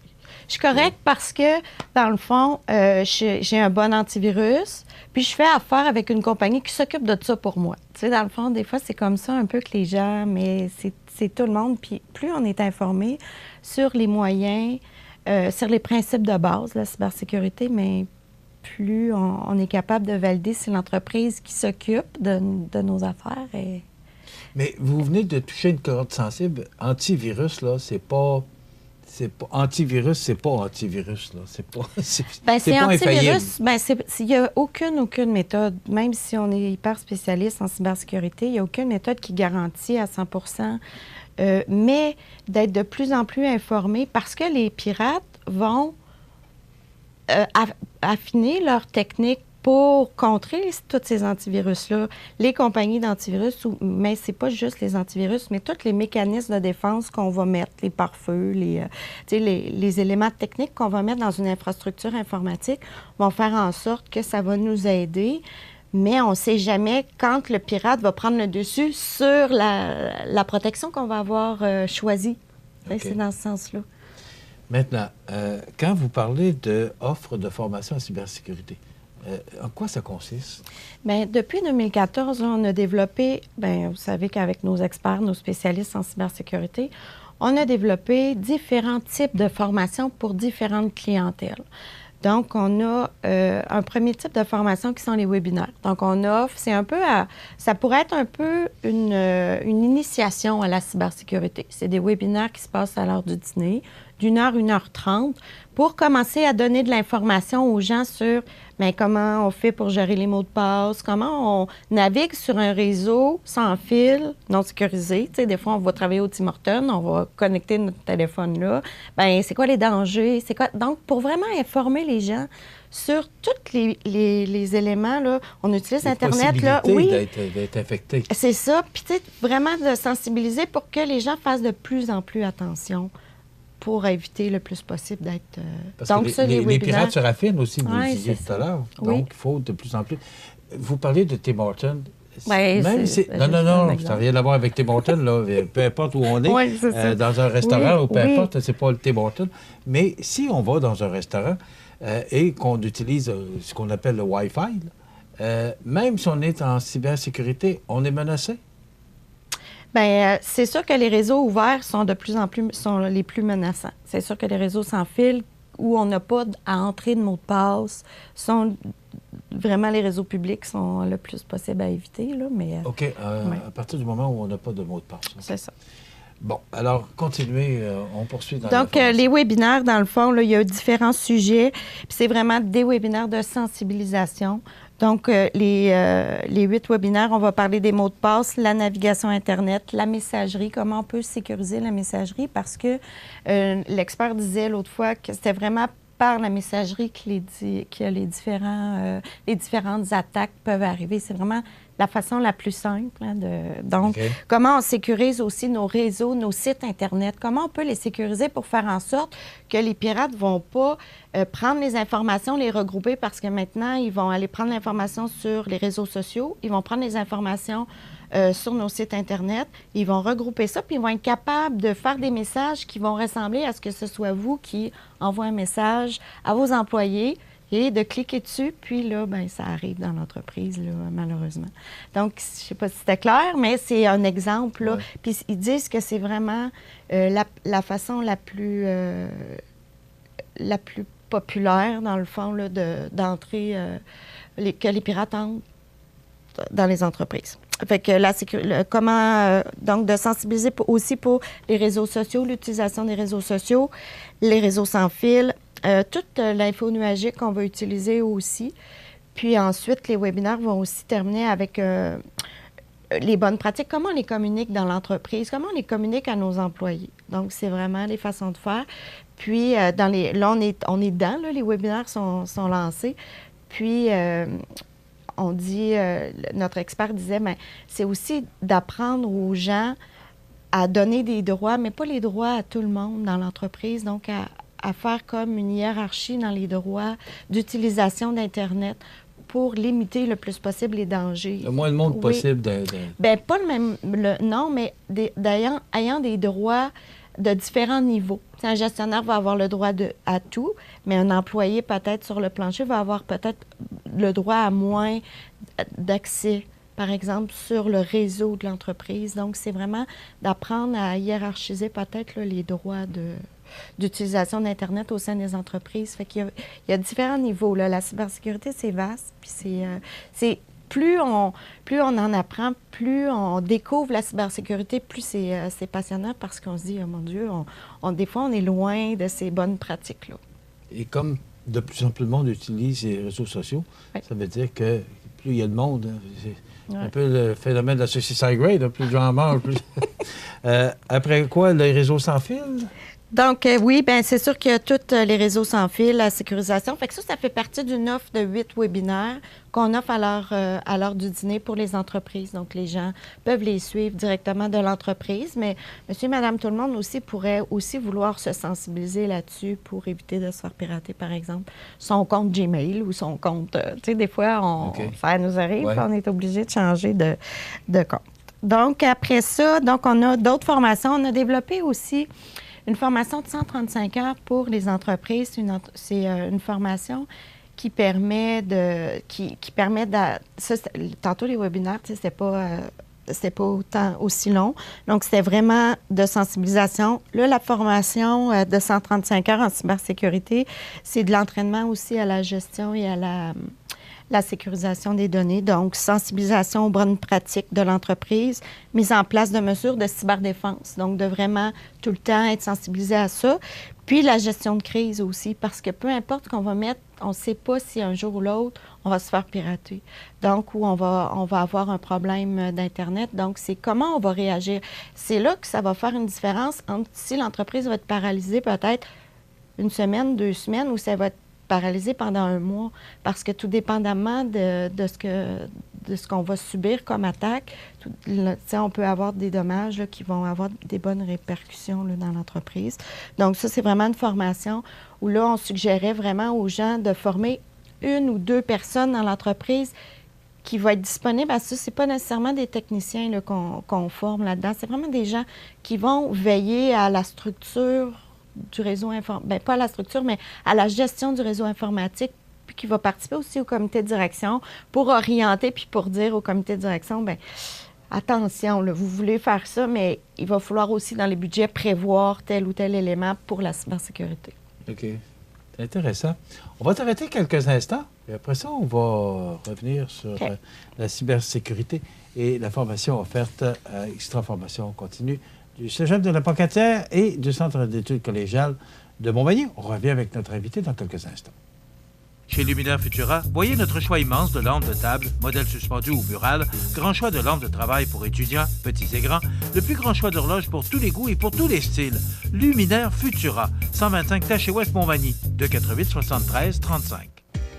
Je suis correct parce que, dans le fond, j'ai un bon antivirus, puis je fais affaire avec une compagnie qui s'occupe de ça pour moi. Tu sais, dans le fond, des fois, c'est comme ça un peu que les gens, mais c'est tout le monde. Puis plus on est informé sur les moyens, sur les principes de base de la cybersécurité, mais plus on est capable de valider si l'entreprise qui s'occupe de nos affaires est... Mais vous venez de toucher une corde sensible. Antivirus, là, c'est pas Antivirus, c'est pas antivirus, là. C'est pas antivirus. Il n'y a aucune méthode, même si on est hyper spécialiste en cybersécurité, il n'y a aucune méthode qui garantit à 100 mais d'être de plus en plus informé parce que les pirates vont affiner leurs techniques pour contrer tous ces antivirus-là. Les compagnies d'antivirus, mais c'est pas juste les antivirus, mais tous les mécanismes de défense qu'on va mettre, les pare-feux, les éléments techniques qu'on va mettre dans une infrastructure informatique vont faire en sorte que ça va nous aider. Mais on ne sait jamais quand le pirate va prendre le dessus sur la protection qu'on va avoir choisie. Okay. C'est dans ce sens-là. Maintenant, quand vous parlez d'offres de formation en cybersécurité, en quoi ça consiste? Bien, depuis 2014, on a développé, vous savez qu'avec nos experts, nos spécialistes en cybersécurité, on a développé différents types de formations pour différentes clientèles. Donc, on a un premier type de formation qui sont les webinaires. Donc, on offre, ça pourrait être un peu une initiation à la cybersécurité. C'est des webinaires qui se passent à l'heure du dîner, d'1 heure, 1h30, pour commencer à donner de l'information aux gens sur comment on fait pour gérer les mots de passe, comment on navigue sur un réseau sans fil, non sécurisé. Tu sais, des fois, on va travailler au Tim Hortons, on va connecter notre téléphone là. C'est quoi les dangers? C'est quoi? Donc, pour vraiment informer les gens sur tous les éléments, là, on utilise Internet. Là, oui, d'être infecté. C'est ça. Puis, tu sais, vraiment de sensibiliser pour que les gens fassent de plus en plus attention pour éviter le plus possible d'être... Donc, les pirates se raffinent aussi, vous le disiez tout à l'heure. Donc, il faut de plus en plus... Vous parlez de Tim Hortons. Non, ça n'a rien à voir avec Tim Hortons, là. Peu importe où on est, dans un restaurant ou peu importe, c'est pas le Tim Hortons. Mais si on va dans un restaurant et qu'on utilise ce qu'on appelle le Wi-Fi, même si on est en cybersécurité, on est menacé? C'est sûr que les réseaux ouverts sont de plus en plus les plus menaçants. C'est sûr que les réseaux sans fil, où on n'a pas à entrer de mots de passe, sont vraiment les réseaux publics sont le plus possible à éviter. Là, mais, OK. À partir du moment où on n'a pas de mot de passe. Okay. C'est ça. Bon, alors, continuez. On poursuit dans Donc, les webinaires, dans le fond, là, il y a différents sujets. Puis c'est vraiment des webinaires de sensibilisation. Donc, les 8 webinaires, on va parler des mots de passe, la navigation Internet, la messagerie, comment on peut sécuriser la messagerie, parce que l'expert disait l'autre fois que c'était vraiment par la messagerie que les différentes attaques peuvent arriver. C'est vraiment la façon la plus simple. Donc, comment on sécurise aussi nos réseaux, nos sites Internet, comment on peut les sécuriser pour faire en sorte que les pirates ne vont pas prendre les informations, les regrouper, parce que maintenant, ils vont aller prendre l'information sur les réseaux sociaux, ils vont prendre les informations sur nos sites Internet, ils vont regrouper ça, puis ils vont être capables de faire des messages qui vont ressembler à ce que ce soit vous qui envoie un message à vos employés et de cliquer dessus, puis là, ça arrive dans l'entreprise, là, malheureusement. Donc, je ne sais pas si c'était clair, mais c'est un exemple, là. Ouais. Puis ils disent que c'est vraiment la façon la plus populaire, dans le fond, là, d'entrer, que les pirates entrent dans les entreprises. Fait que comment donc de sensibiliser aussi pour les réseaux sociaux, l'utilisation des réseaux sociaux, les réseaux sans fil, toute l'info nuagique qu'on va utiliser aussi. Puis ensuite, les webinaires vont aussi terminer avec les bonnes pratiques, comment on les communique dans l'entreprise, comment on les communique à nos employés. Donc, c'est vraiment les façons de faire. Puis, là, on est dedans, là, les webinaires sont lancés. Puis, on dit, notre expert disait, c'est aussi d'apprendre aux gens à donner des droits, mais pas les droits à tout le monde dans l'entreprise, donc à faire comme une hiérarchie dans les droits d'utilisation d'Internet pour limiter le plus possible les dangers. Le moins de monde possible. Pas le même, non, mais ayant des droits de différents niveaux. T'sais, un gestionnaire va avoir le droit à tout, mais un employé, peut-être sur le plancher, va avoir peut-être le droit à moins d'accès, par exemple, sur le réseau de l'entreprise. Donc, c'est vraiment d'apprendre à hiérarchiser peut-être là, les droits d'utilisation d'Internet au sein des entreprises. Fait qu'il y a différents niveaux. Là. La cybersécurité, c'est vaste, puis c'est plus on en apprend, plus on découvre la cybersécurité, plus c'est passionnant parce qu'on se dit, oh mon Dieu, des fois, on est loin de ces bonnes pratiques-là. Et comme de plus en plus de monde utilise les réseaux sociaux, ça veut dire que plus il y a de monde, c'est un peu le phénomène de la Suicide Rate, plus de gens mangent, plus... après quoi, les réseaux sans fil? Donc, oui, bien, c'est sûr qu'il y a tous les réseaux sans fil, la sécurisation. Fait que ça fait partie d'une offre de 8 webinaires qu'on offre à l'heure du dîner pour les entreprises. Donc, les gens peuvent les suivre directement de l'entreprise, mais monsieur, madame, tout le monde aussi pourrait aussi vouloir se sensibiliser là-dessus pour éviter de se faire pirater, par exemple, son compte Gmail ou son compte... tu sais, des fois, ça nous arrive, on est obligé de changer de compte. Donc, après ça, on a d'autres formations. On a développé aussi une formation de 135 heures pour les entreprises. C'est une formation qui permet tantôt, les webinaires, c'était pas aussi long. Donc, c'était vraiment de sensibilisation. Là, la formation de 135 heures en cybersécurité, c'est de l'entraînement aussi à la gestion et à la sécurisation des données, donc sensibilisation aux bonnes pratiques de l'entreprise, mise en place de mesures de cyberdéfense, donc de vraiment tout le temps être sensibilisé à ça. Puis la gestion de crise aussi, parce que peu importe ce qu'on va mettre, on ne sait pas si un jour ou l'autre, on va se faire pirater. Donc, ou on va avoir un problème d'Internet. Donc, c'est comment on va réagir. C'est là que ça va faire une différence entre si l'entreprise va être paralysée peut-être une semaine, 2 semaines, ou ça va être paralysé pendant 1 mois, parce que tout dépendamment de ce qu'on va subir comme attaque, on peut avoir des dommages là, qui vont avoir des bonnes répercussions là, dans l'entreprise. Donc ça, c'est vraiment une formation où là, on suggérait vraiment aux gens de former 1 ou 2 personnes dans l'entreprise qui vont être disponibles. Parce que ce n'est pas nécessairement des techniciens là, qu'on forme là-dedans. C'est vraiment des gens qui vont veiller à la structure du réseau informatique, bien, pas à la structure, mais à la gestion du réseau informatique, puis qui va participer aussi au comité de direction pour orienter, puis pour dire au comité de direction, bien, attention, là, vous voulez faire ça, mais il va falloir aussi dans les budgets prévoir tel ou tel élément pour la cybersécurité. OK. C'est intéressant. On va t'arrêter quelques instants, et après ça, on va revenir sur la cybersécurité et la formation offerte à Extra Formation Continue du Cégep de la Pocatière et du Centre d'études collégiales de Montmagny. On revient avec notre invité dans quelques instants. Chez Luminaire Futura, voyez notre choix immense de lampes de table, modèles suspendus ou murales, grand choix de lampes de travail pour étudiants, petits et grands, le plus grand choix d'horloges pour tous les goûts et pour tous les styles. Luminaire Futura, 125 Taché Ouest Montmagny, 248 73 35.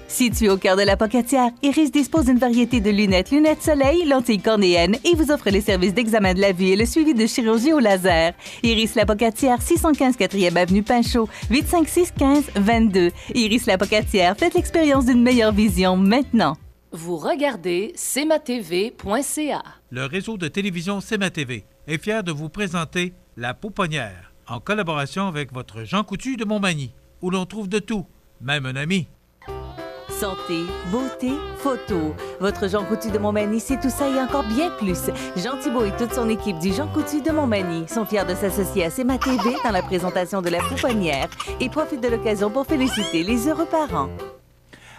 Situé au cœur de la Pocatière, Iris dispose d'une variété de lunettes soleil, lentilles cornéennes et vous offre les services d'examen de la vue et le suivi de chirurgie au laser. Iris la Pocatière, 615 4e Avenue Pinchot, 856 15 22. Iris la Pocatière, faites l'expérience d'une meilleure vision maintenant. Vous regardez cmatv.ca. Le réseau de télévision CMA TV est fier de vous présenter La Pouponnière, en collaboration avec votre Jean Coutu de Montmagny, où l'on trouve de tout, même un ami. Santé, beauté, photo. Votre Jean Coutu de Montmagny, c'est tout ça et encore bien plus. Jean Thibault et toute son équipe du Jean Coutu de Montmagny sont fiers de s'associer à CMA TV dans la présentation de La Pouponnière et profitent de l'occasion pour féliciter les heureux parents.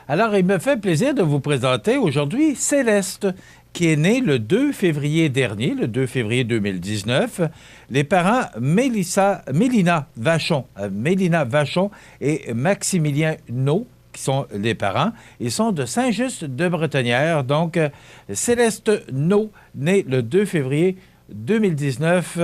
Alors, il me fait plaisir de vous présenter aujourd'hui Céleste, qui est née le 2 février dernier, le 2 février 2019. Les parents Mélina Vachon et Maximilien No, qui sont les parents. Ils sont de Saint-Just-de-Bretonnière. Donc, Céleste No, née le 2 février 2019,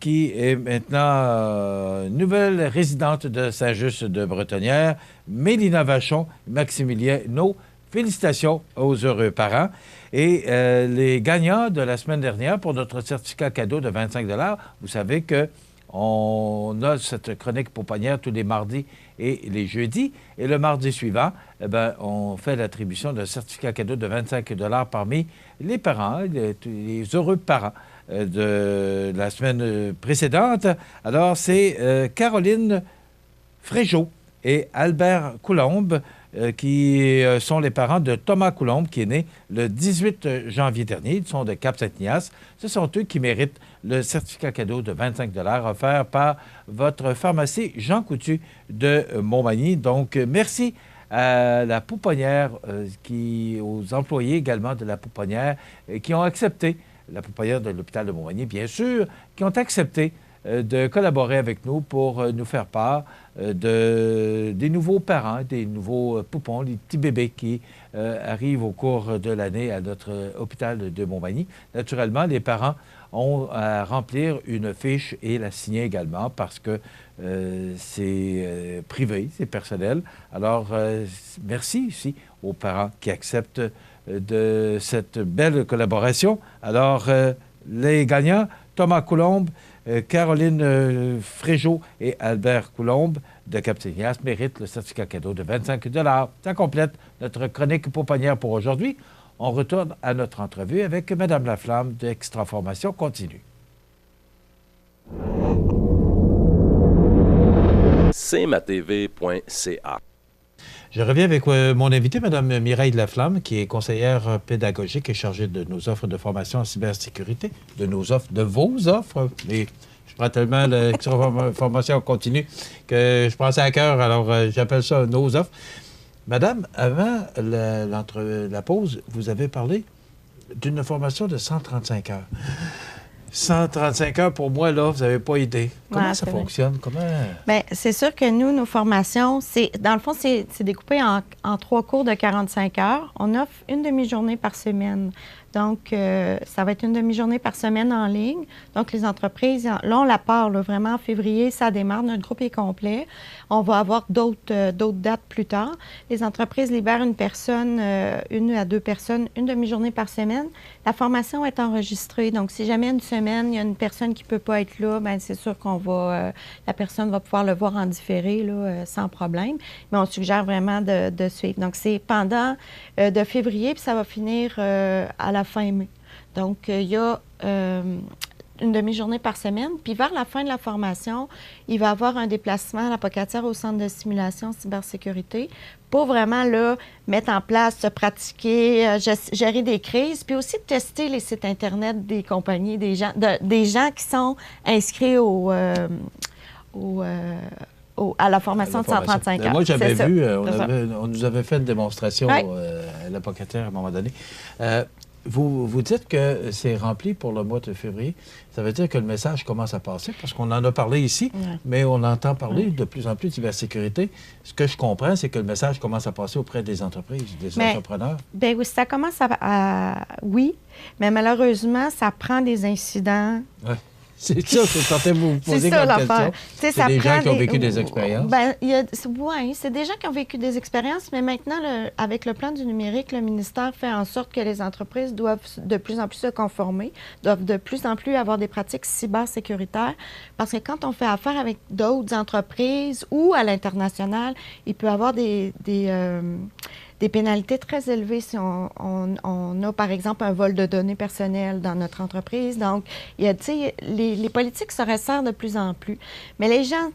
qui est maintenant nouvelle résidente de Saint-Just-de-Bretonnière. Mélina Vachon, Maximilien No, félicitations aux heureux parents. Et les gagnants de la semaine dernière pour notre certificat cadeau de 25 $, vous savez que on a cette chronique pouponnière tous les mardis et les jeudis. Et le mardi suivant, on fait l'attribution d'un certificat cadeau de 25 $ parmi les parents, les heureux parents de la semaine précédente. Alors, c'est Caroline Fréjot et Albert Coulombe qui sont les parents de Thomas Coulombe, qui est né le 18 janvier dernier. Ils sont de Cap-Saint-Ignace. Ce sont eux qui méritent le certificat cadeau de 25 $ offert par votre pharmacie Jean Coutu de Montmagny. Donc, merci à la pouponnière, aux employés également de la pouponnière, qui ont accepté, la pouponnière de l'hôpital de Montmagny, bien sûr, qui ont accepté de collaborer avec nous pour nous faire part des nouveaux parents, des nouveaux poupons, les petits bébés qui arrivent au cours de l'année à notre hôpital de Montmagny. Naturellement, les parents ont à remplir une fiche et la signer également parce que c'est privé, c'est personnel. Alors, merci ici aux parents qui acceptent de cette belle collaboration. Alors, les gagnants, Thomas Coulombe, Caroline Fréjot et Albert Coulombe de Cap-Signas méritent le certificat cadeau de 25 $. Ça complète notre chronique pouponnière pour aujourd'hui. On retourne à notre entrevue avec Mme Laflamme d'Extraformation Continue. cmatv.ca. Je reviens avec mon invité, Mme Mireille Laflamme, qui est conseillère pédagogique et chargée de nos offres de formation en cybersécurité, de vos offres. Mais je prends tellement l'extraformation continue que je prends ça à cœur, alors j'appelle ça nos offres. Madame, avant la pause, vous avez parlé d'une formation de 135 heures. 135 heures, pour moi, là, vous n'avez pas idée. Comment ça fonctionne? Bien, c'est sûr que nous, nos formations, dans le fond, c'est découpé en 3 cours de 45 heures. On offre une demi-journée par semaine. Donc, ça va être une demi-journée par semaine en ligne. Donc, les entreprises, là, on la part, là, vraiment en février, ça démarre, notre groupe est complet. On va avoir d'autres dates plus tard. Les entreprises libèrent une personne, 1 à 2 personnes, une demi-journée par semaine. La formation est enregistrée. Donc, si jamais une semaine, il y a une personne qui ne peut pas être là, bien, c'est sûr qu'on la personne va pouvoir le voir en différé, là, sans problème. Mais on suggère vraiment de suivre. Donc, c'est pendant de février, puis ça va finir à la fin mai. Donc, il y a une demi-journée par semaine. Puis, vers la fin de la formation, il va y avoir un déplacement à la Pocatière au Centre de simulation cybersécurité pour vraiment là, mettre en place, se pratiquer, gérer des crises, puis aussi tester les sites Internet des compagnies, des gens qui sont inscrits à la formation de 135 heures. Moi, j'avais vu, on nous avait fait une démonstration à la Pocatière à un moment donné. Vous dites que c'est rempli pour le mois de février. Ça veut dire que le message commence à passer, parce qu'on en a parlé ici, mais on entend parler de plus en plus de cybersécurité. Ce que je comprends, c'est que le message commence à passer auprès des entreprises, des entrepreneurs. Bien oui, ça commence oui, mais malheureusement, ça prend des incidents. Ouais. C'est ça, je tentais de vous poser comme question. C'est des gens qui ont vécu des expériences. Oui, c'est des gens qui ont vécu des expériences, mais maintenant, avec le plan du numérique, le ministère fait en sorte que les entreprises doivent de plus en plus se conformer, doivent de plus en plus avoir des pratiques cybersécuritaires, parce que quand on fait affaire avec d'autres entreprises ou à l'international, il peut y avoir des pénalités très élevées si on a, par exemple, un vol de données personnelles dans notre entreprise. Donc, les politiques se resserrent de plus en plus. Mais les gens,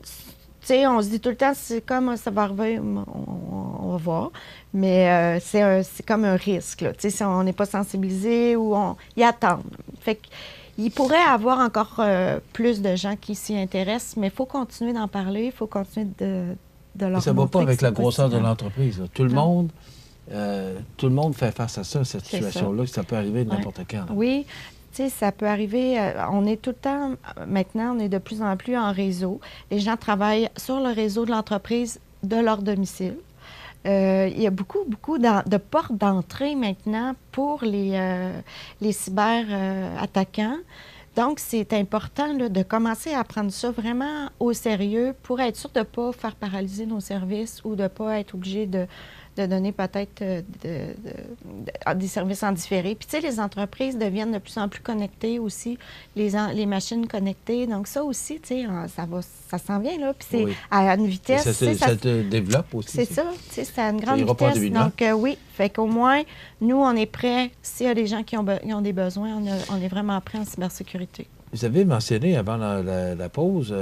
on se dit tout le temps, c'est comme ça va arriver, on va voir. Mais c'est comme un risque, là. Si on n'est pas sensibilisé ou ils attendent. Fait qu'il pourrait y avoir encore plus de gens qui s'y intéressent, mais il faut continuer d'en parler, il faut continuer de leur montrer. Ça ne va pas avec la grosseur de l'entreprise. Tout le monde fait face à ça, cette situation-là. Ça peut arriver de n'importe quand. Oui, ça peut arriver. On est tout le temps, maintenant, on est de plus en plus en réseau. Les gens travaillent sur le réseau de l'entreprise de leur domicile. Il y a beaucoup de portes d'entrée maintenant pour les cyber-attaquants. Donc, c'est important là, de commencer à prendre ça vraiment au sérieux pour être sûr de ne pas faire paralyser nos services ou de ne pas être obligé de donner peut-être des services en différé. Puis, tu sais, les entreprises deviennent de plus en plus connectées aussi, les machines connectées. Donc, ça aussi, tu sais, ça s'en vient, là. Puis, c'est à une vitesse. Et ça se développe aussi. C'est ça, tu sais, c'est à une grande vitesse. Donc, oui, fait qu'au moins, nous, on est prêts. S'il y a des gens qui ont des besoins, on est vraiment prêts en cybersécurité. Vous avez mentionné avant la pause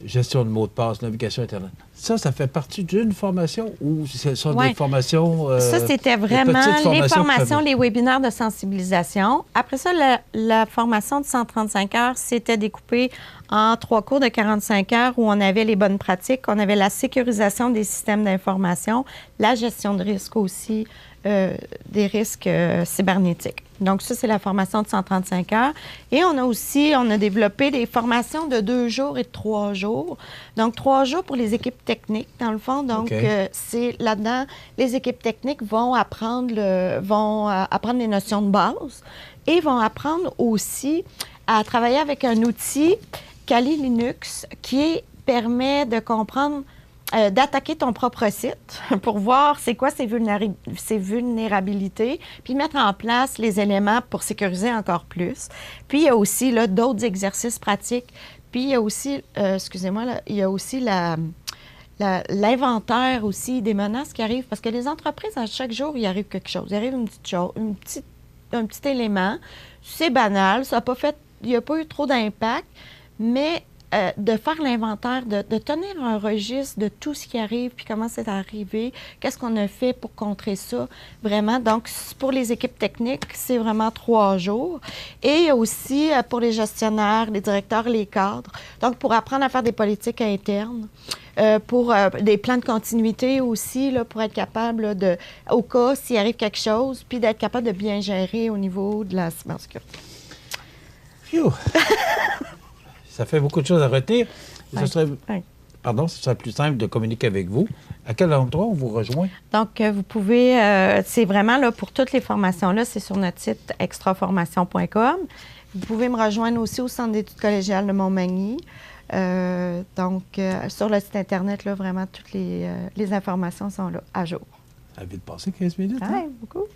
gestion de mots de passe, navigation Internet. Ça fait partie d'une formation ou ce sont des formations... ça, c'était vraiment les formations, les webinaires de sensibilisation. Après ça, la formation de 135 heures, c'était découpé en 3 cours de 45 heures où on avait les bonnes pratiques, on avait la sécurisation des systèmes d'information, la gestion de risques aussi, des risques cybernétiques. Donc, ça, c'est la formation de 135 heures. Et on a développé des formations de 2 jours et de 3 jours. Donc, 3 jours pour les équipes techniques, dans le fond. Donc, c'est là-dedans, les équipes techniques vont apprendre les notions de base et vont apprendre aussi à travailler avec un outil, Kali Linux, qui permet de comprendre d'attaquer ton propre site pour voir c'est quoi ses vulnérabilités, puis mettre en place les éléments pour sécuriser encore plus. Puis, il y a aussi d'autres exercices pratiques. Puis, il y a aussi, il y a aussi l'inventaire aussi des menaces qui arrivent, parce que les entreprises, à chaque jour, il arrive quelque chose. Il arrive une petite chose, un petit élément. C'est banal, il n'y a pas eu trop d'impact, mais de faire l'inventaire, de tenir un registre de tout ce qui arrive, puis comment c'est arrivé, qu'est-ce qu'on a fait pour contrer ça, vraiment. Donc, pour les équipes techniques, c'est vraiment 3 jours. Et aussi pour les gestionnaires, les directeurs, les cadres. Donc, pour apprendre à faire des politiques internes, pour des plans de continuité aussi, là, pour être capable au cas s'il arrive quelque chose, puis d'être capable de bien gérer au niveau de la cybersécurité. Phew! Ça fait beaucoup de choses à retenir. Ce serait plus simple de communiquer avec vous. À quel endroit on vous rejoint? Donc, vous pouvez... c'est vraiment là pour toutes les formations-là, c'est sur notre site extraformation.com. Vous pouvez me rejoindre aussi au Centre d'études collégiales de Montmagny. Sur le site Internet, là, vraiment, toutes les informations sont là, à jour. Ça a vite passé 15 minutes. Oui, beaucoup.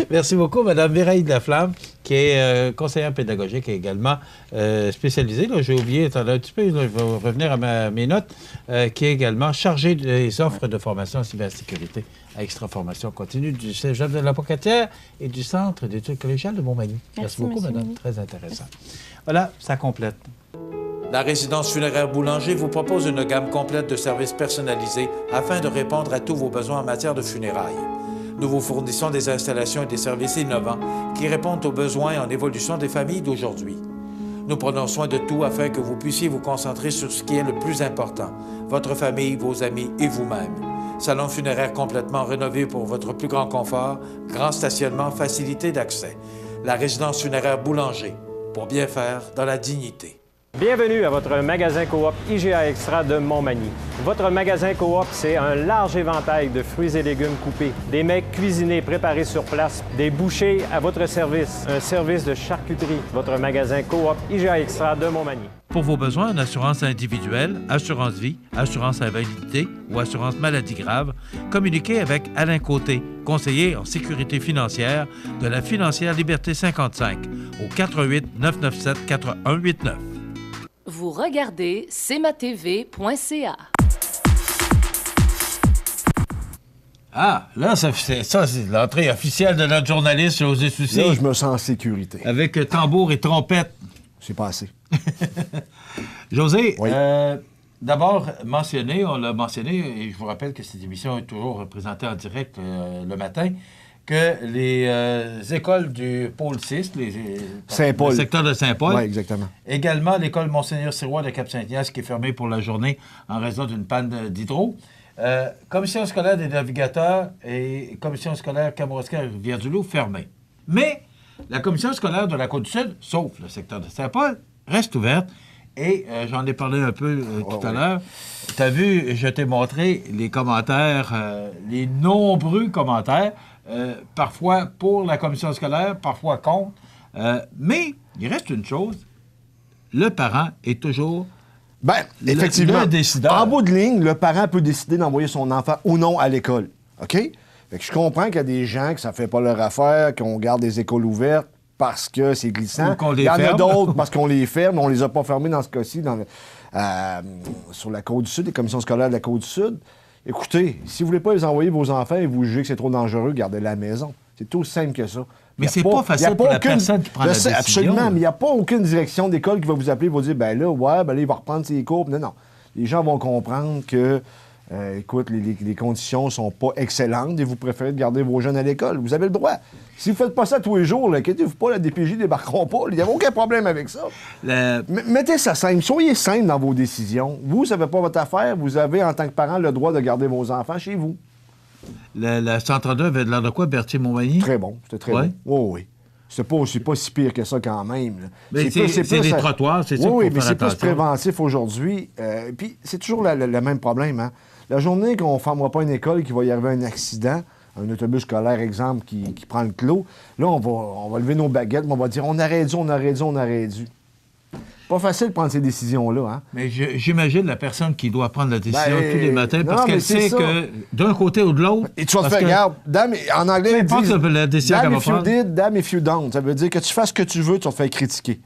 Merci beaucoup, Mme Mireille Laflamme, qui est conseillère pédagogique et également spécialisée. Là, j'ai oublié, attendez un petit peu, là, je vais revenir à mes notes, qui est également chargée des offres de formation en cybersécurité à Extra-Formation continue du Cégep de la Pocatière et du Centre d'études collégiales de Montmagny. Merci beaucoup, madame. Très intéressant. Voilà, ça complète. La résidence funéraire Boulanger vous propose une gamme complète de services personnalisés afin de répondre à tous vos besoins en matière de funérailles. Nous vous fournissons des installations et des services innovants qui répondent aux besoins en évolution des familles d'aujourd'hui. Nous prenons soin de tout afin que vous puissiez vous concentrer sur ce qui est le plus important, votre famille, vos amis et vous-même. Salon funéraire complètement rénové pour votre plus grand confort, grand stationnement, facilité d'accès. La résidence funéraire Boulanger, pour bien faire dans la dignité. Bienvenue à votre magasin Coop IGA Extra de Montmagny. Votre magasin Coop, c'est un large éventail de fruits et légumes coupés, des mets cuisinés préparés sur place, des bouchées à votre service, un service de charcuterie. Votre magasin Coop IGA Extra de Montmagny. Pour vos besoins en assurance individuelle, assurance vie, assurance invalidité ou assurance maladie grave, communiquez avec Alain Côté, conseiller en sécurité financière de la Financière Liberté 55 au 88 997 4189. Vous regardez cmatv.ca. Ah, là, c'est l'entrée officielle de notre journaliste, José Soucy. Là, je me sens en sécurité. Avec tambour et trompette. C'est pas assez. José, oui. D'abord, on l'a mentionné, et je vous rappelle que cette émission est toujours présentée en direct le matin, que les écoles du pôle 6, le secteur de Saint-Paul, oui, exactement. Également l'école Monseigneur-Sirois de Cap-Saint-Ignace qui est fermée pour la journée en raison d'une panne d'hydro. Commission scolaire des navigateurs et commission scolaire Kamouraska-Rivière-du-Loup fermée. Mais la commission scolaire de la Côte-du-Sud, sauf le secteur de Saint-Paul, reste ouverte. Et j'en ai parlé un peu tout à l'heure. Tu as vu, je t'ai montré les commentaires, les nombreux commentaires, parfois pour la commission scolaire, parfois contre. Mais il reste une chose, le parent est toujours effectivement, le décideur. En bout de ligne, le parent peut décider d'envoyer son enfant ou non à l'école. OK? Fait que je comprends qu'il y a des gens que ça ne fait pas leur affaire, qu'on garde des écoles ouvertes parce que c'est glissant. Il y en a d'autres parce qu'on les ferme, on les a pas fermés dans ce cas-ci sur la Côte-du-Sud, les commissions scolaires de la Côte-du-Sud. Écoutez, si vous voulez pas les envoyer vos enfants et vous jugez que c'est trop dangereux, gardez-les à la maison. C'est aussi simple que ça. Mais c'est pas facile pour la personne qui prend la décision. Absolument, mais il n'y a pas aucune direction d'école qui va vous appeler et va vous dire, ben là, il va reprendre ses cours. Non. Les gens vont comprendre que, écoute, les conditions sont pas excellentes et vous préférez garder vos jeunes à l'école. Vous avez le droit. Si vous ne faites pas ça tous les jours, inquiétez-vous pas, la DPJ ne débarqueront pas. Il n'y a aucun problème avec ça. Mettez ça simple. Soyez simple dans vos décisions. Vous, ça ne fait pas votre affaire. Vous avez, en tant que parent, le droit de garder vos enfants chez vous. La 132 avait de l'air de quoi, Berthier-Montmagny? Très bon. C'était très bon. Oui. C'est pas si pire que ça quand même. Là. Mais c'est les trottoirs, c'est ça. Oui, mais c'est plus préventif aujourd'hui. Puis c'est toujours le même problème. Hein? La journée qu'on ne fermera pas une école, qu'il va y arriver un accident, un autobus scolaire, exemple, qui prend le clos, là, on va lever nos baguettes, on va dire on aurait dû. Pas facile de prendre ces décisions-là. Hein? Mais j'imagine la personne qui doit prendre la décision tous les matins parce qu'elle sait que d'un côté ou de l'autre... Et tu vas te faire, regarde, en anglais, ils disent, la décision damn if you did, damn if you don't. Ça veut dire que tu fasses ce que tu veux, tu vas te faire critiquer.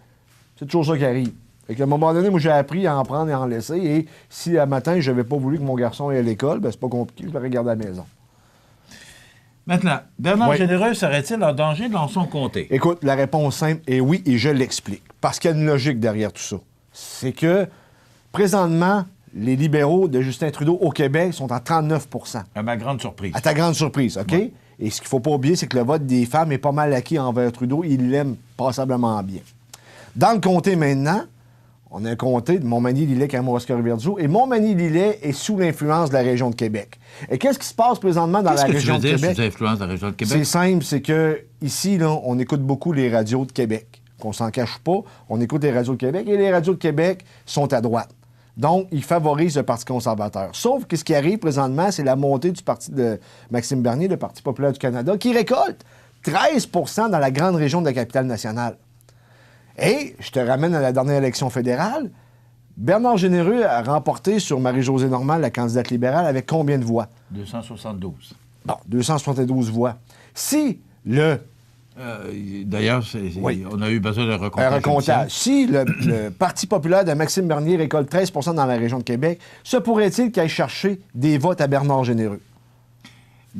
C'est toujours ça qui arrive. Fait qu'à un moment donné, moi, j'ai appris à en prendre et à en laisser. Et si, à matin, je n'avais pas voulu que mon garçon aille à l'école, ben c'est pas compliqué, je l'aurais gardé à la maison. Maintenant, Bernard Généreux serait-il en danger dans son comté? Écoute, la réponse simple est oui, et je l'explique. Parce qu'il y a une logique derrière tout ça. C'est que, présentement, les libéraux de Justin Trudeau au Québec sont à 39 %. À ma grande surprise. À ta grande surprise, OK? Ouais. Et ce qu'il ne faut pas oublier, c'est que le vote des femmes est pas mal acquis envers Trudeau. Il l'aime passablement bien. Dans le comté maintenant, on a un comté de Montmagny-Lillet, Kamouraska-Rivière-du-Loup, et Montmagny-Lillet est sous l'influence de la région de Québec. Et qu'est-ce qui se passe présentement dans la région de Québec? Qu'est-ce que tu veux dire sous l'influence de la région de Québec? C'est simple, c'est que ici, là, on écoute beaucoup les radios de Québec. Qu'on s'en cache pas, on écoute les radios de Québec, et les radios de Québec sont à droite. Donc, ils favorisent le Parti conservateur. Sauf que ce qui arrive présentement, c'est la montée du parti de Maxime Bernier, le Parti populaire du Canada, qui récolte 13 % dans la grande région de la capitale nationale. Et, je te ramène à la dernière élection fédérale, Bernard Généreux a remporté sur Marie-Josée Normand, la candidate libérale, avec combien de voix? 272. Bon, 272 voix. Si le... D'ailleurs, on a eu besoin d'un recomptage. Si le Parti populaire de Maxime Bernier récolte 13 % dans la région de Québec, se pourrait-il qu'il aille chercher des votes à Bernard Généreux?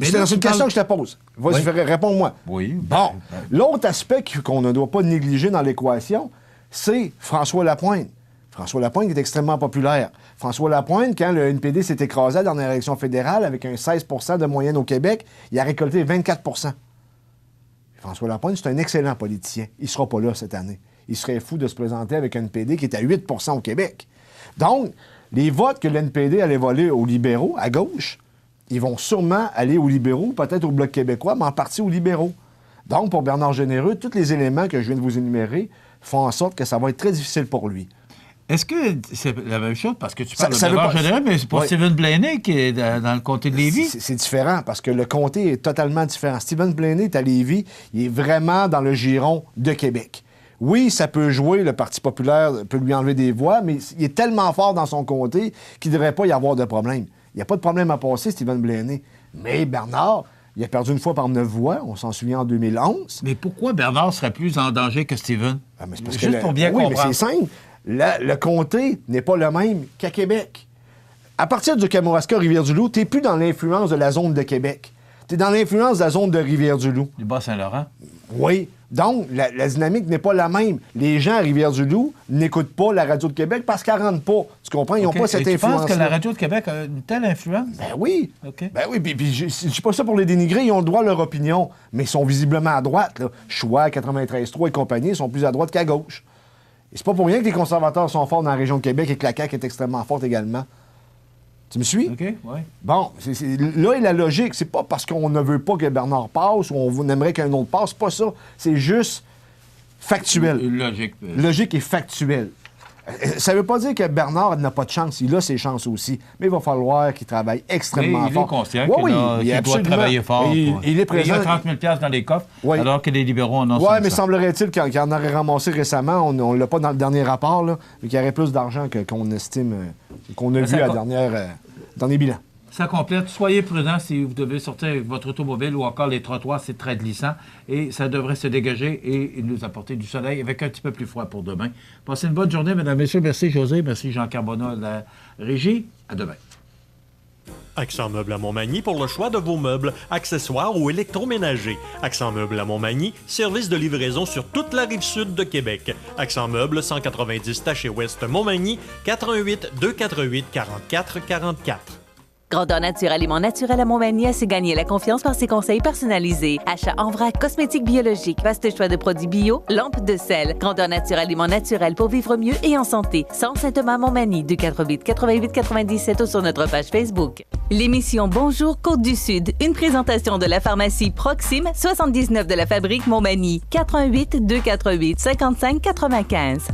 C'est une question que je te pose. Vas-y, réponds-moi. Oui. Bon. L'autre aspect qu'on ne doit pas négliger dans l'équation, c'est François Lapointe. François Lapointe est extrêmement populaire. François Lapointe, quand le NPD s'est écrasé à la dernière élection fédérale avec un 16 % de moyenne au Québec, il a récolté 24 %. François Lapointe, c'est un excellent politicien. Il ne sera pas là cette année. Il serait fou de se présenter avec un NPD qui est à 8 % au Québec. Donc, les votes que le NPD allait voler aux libéraux, à gauche, ils vont sûrement aller aux libéraux, peut-être au Bloc québécois, mais en partie aux libéraux. Donc, pour Bernard Généreux, tous les éléments que je viens de vous énumérer font en sorte que ça va être très difficile pour lui. Est-ce que c'est la même chose? Parce que tu parles de Bernard Généreux, mais c'est pour Stephen Blaney qui est dans le comté de Lévis. C'est différent, parce que le comté est totalement différent. Stephen Blaney est à Lévis, il est vraiment dans le giron de Québec. Oui, ça peut jouer, le Parti populaire peut lui enlever des voix, mais il est tellement fort dans son comté qu'il ne devrait pas y avoir de problème. Il n'y a pas de problème à passer, Stephen Blaney. Mais Bernard, il a perdu une fois par 9 voix, on s'en souvient en 2011. Mais pourquoi Bernard serait plus en danger que Stephen? Mais c'est parce juste pour bien comprendre. Oui, mais c'est simple. Le comté n'est pas le même qu'à Québec. À partir du Kamouraska-Rivière-du-Loup, tu n'es plus dans l'influence de la zone de Québec. Tu es dans l'influence de la zone de Rivière-du-Loup. Du Bas-Saint-Laurent? Oui. Donc, la dynamique n'est pas la même. Les gens à Rivière-du-Loup n'écoutent pas la radio de Québec parce qu'elle ne rentre pas. Tu comprends? Ils n'ont pas cette influence. Tu penses que la radio de Québec a une telle influence? Ben oui. Okay. Ben oui, puis je ne dis pas ça pour les dénigrer. Ils ont le droit à leur opinion, mais ils sont visiblement à droite. Là. Choix, 93.3 et compagnie, ils sont plus à droite qu'à gauche. Et c'est pas pour rien que les conservateurs sont forts dans la région de Québec et que la CAQ est extrêmement forte également. Tu me suis? OK, oui. Bon, là est la logique. C'est pas parce qu'on ne veut pas que Bernard passe ou on aimerait qu'un autre passe. C'est pas ça. C'est juste factuel. Logique. Logique et factuel. Ça veut pas dire que Bernard n'a pas de chance. Il a ses chances aussi. Mais il va falloir qu'il travaille extrêmement fort. Il est conscient qu'il doit travailler fort. Il est présent. Il y a 30 000 $, dans les coffres, alors que les libéraux en ont 500. Oui, mais semblerait-il qu'il en aurait ramassé récemment. On ne l'a pas dans le dernier rapport, là, mais qu'il y aurait plus d'argent qu'on estime, qu'on a vu dans les bilans. Ça complète. Soyez prudents si vous devez sortir avec votre automobile ou encore les trottoirs, c'est très glissant et ça devrait se dégager et nous apporter du soleil avec un petit peu plus froid pour demain. Passez une bonne journée, mesdames, messieurs. Merci José, merci Jean Carbonat de la régie. À demain. Accent Meubles à Montmagny pour le choix de vos meubles, accessoires ou électroménagers. Accent Meubles à Montmagny, service de livraison sur toute la rive sud de Québec. Accent Meubles, 190 Taché Ouest Montmagny, 418 248 44 44. Grandeur Nature Aliments Naturels à Montmagny a su gagner la confiance par ses conseils personnalisés. Achat en vrac, cosmétiques biologiques, vaste choix de produits bio, lampes de sel. Grandeur Nature Aliments Naturels pour vivre mieux et en santé. Centre Saint-Thomas à Montmagny, 248 88 97 ou sur notre page Facebook. L'émission Bonjour Côte-du-Sud, une présentation de la pharmacie Proxime, 79 de la Fabrique Montmagny, 418 248 55 95.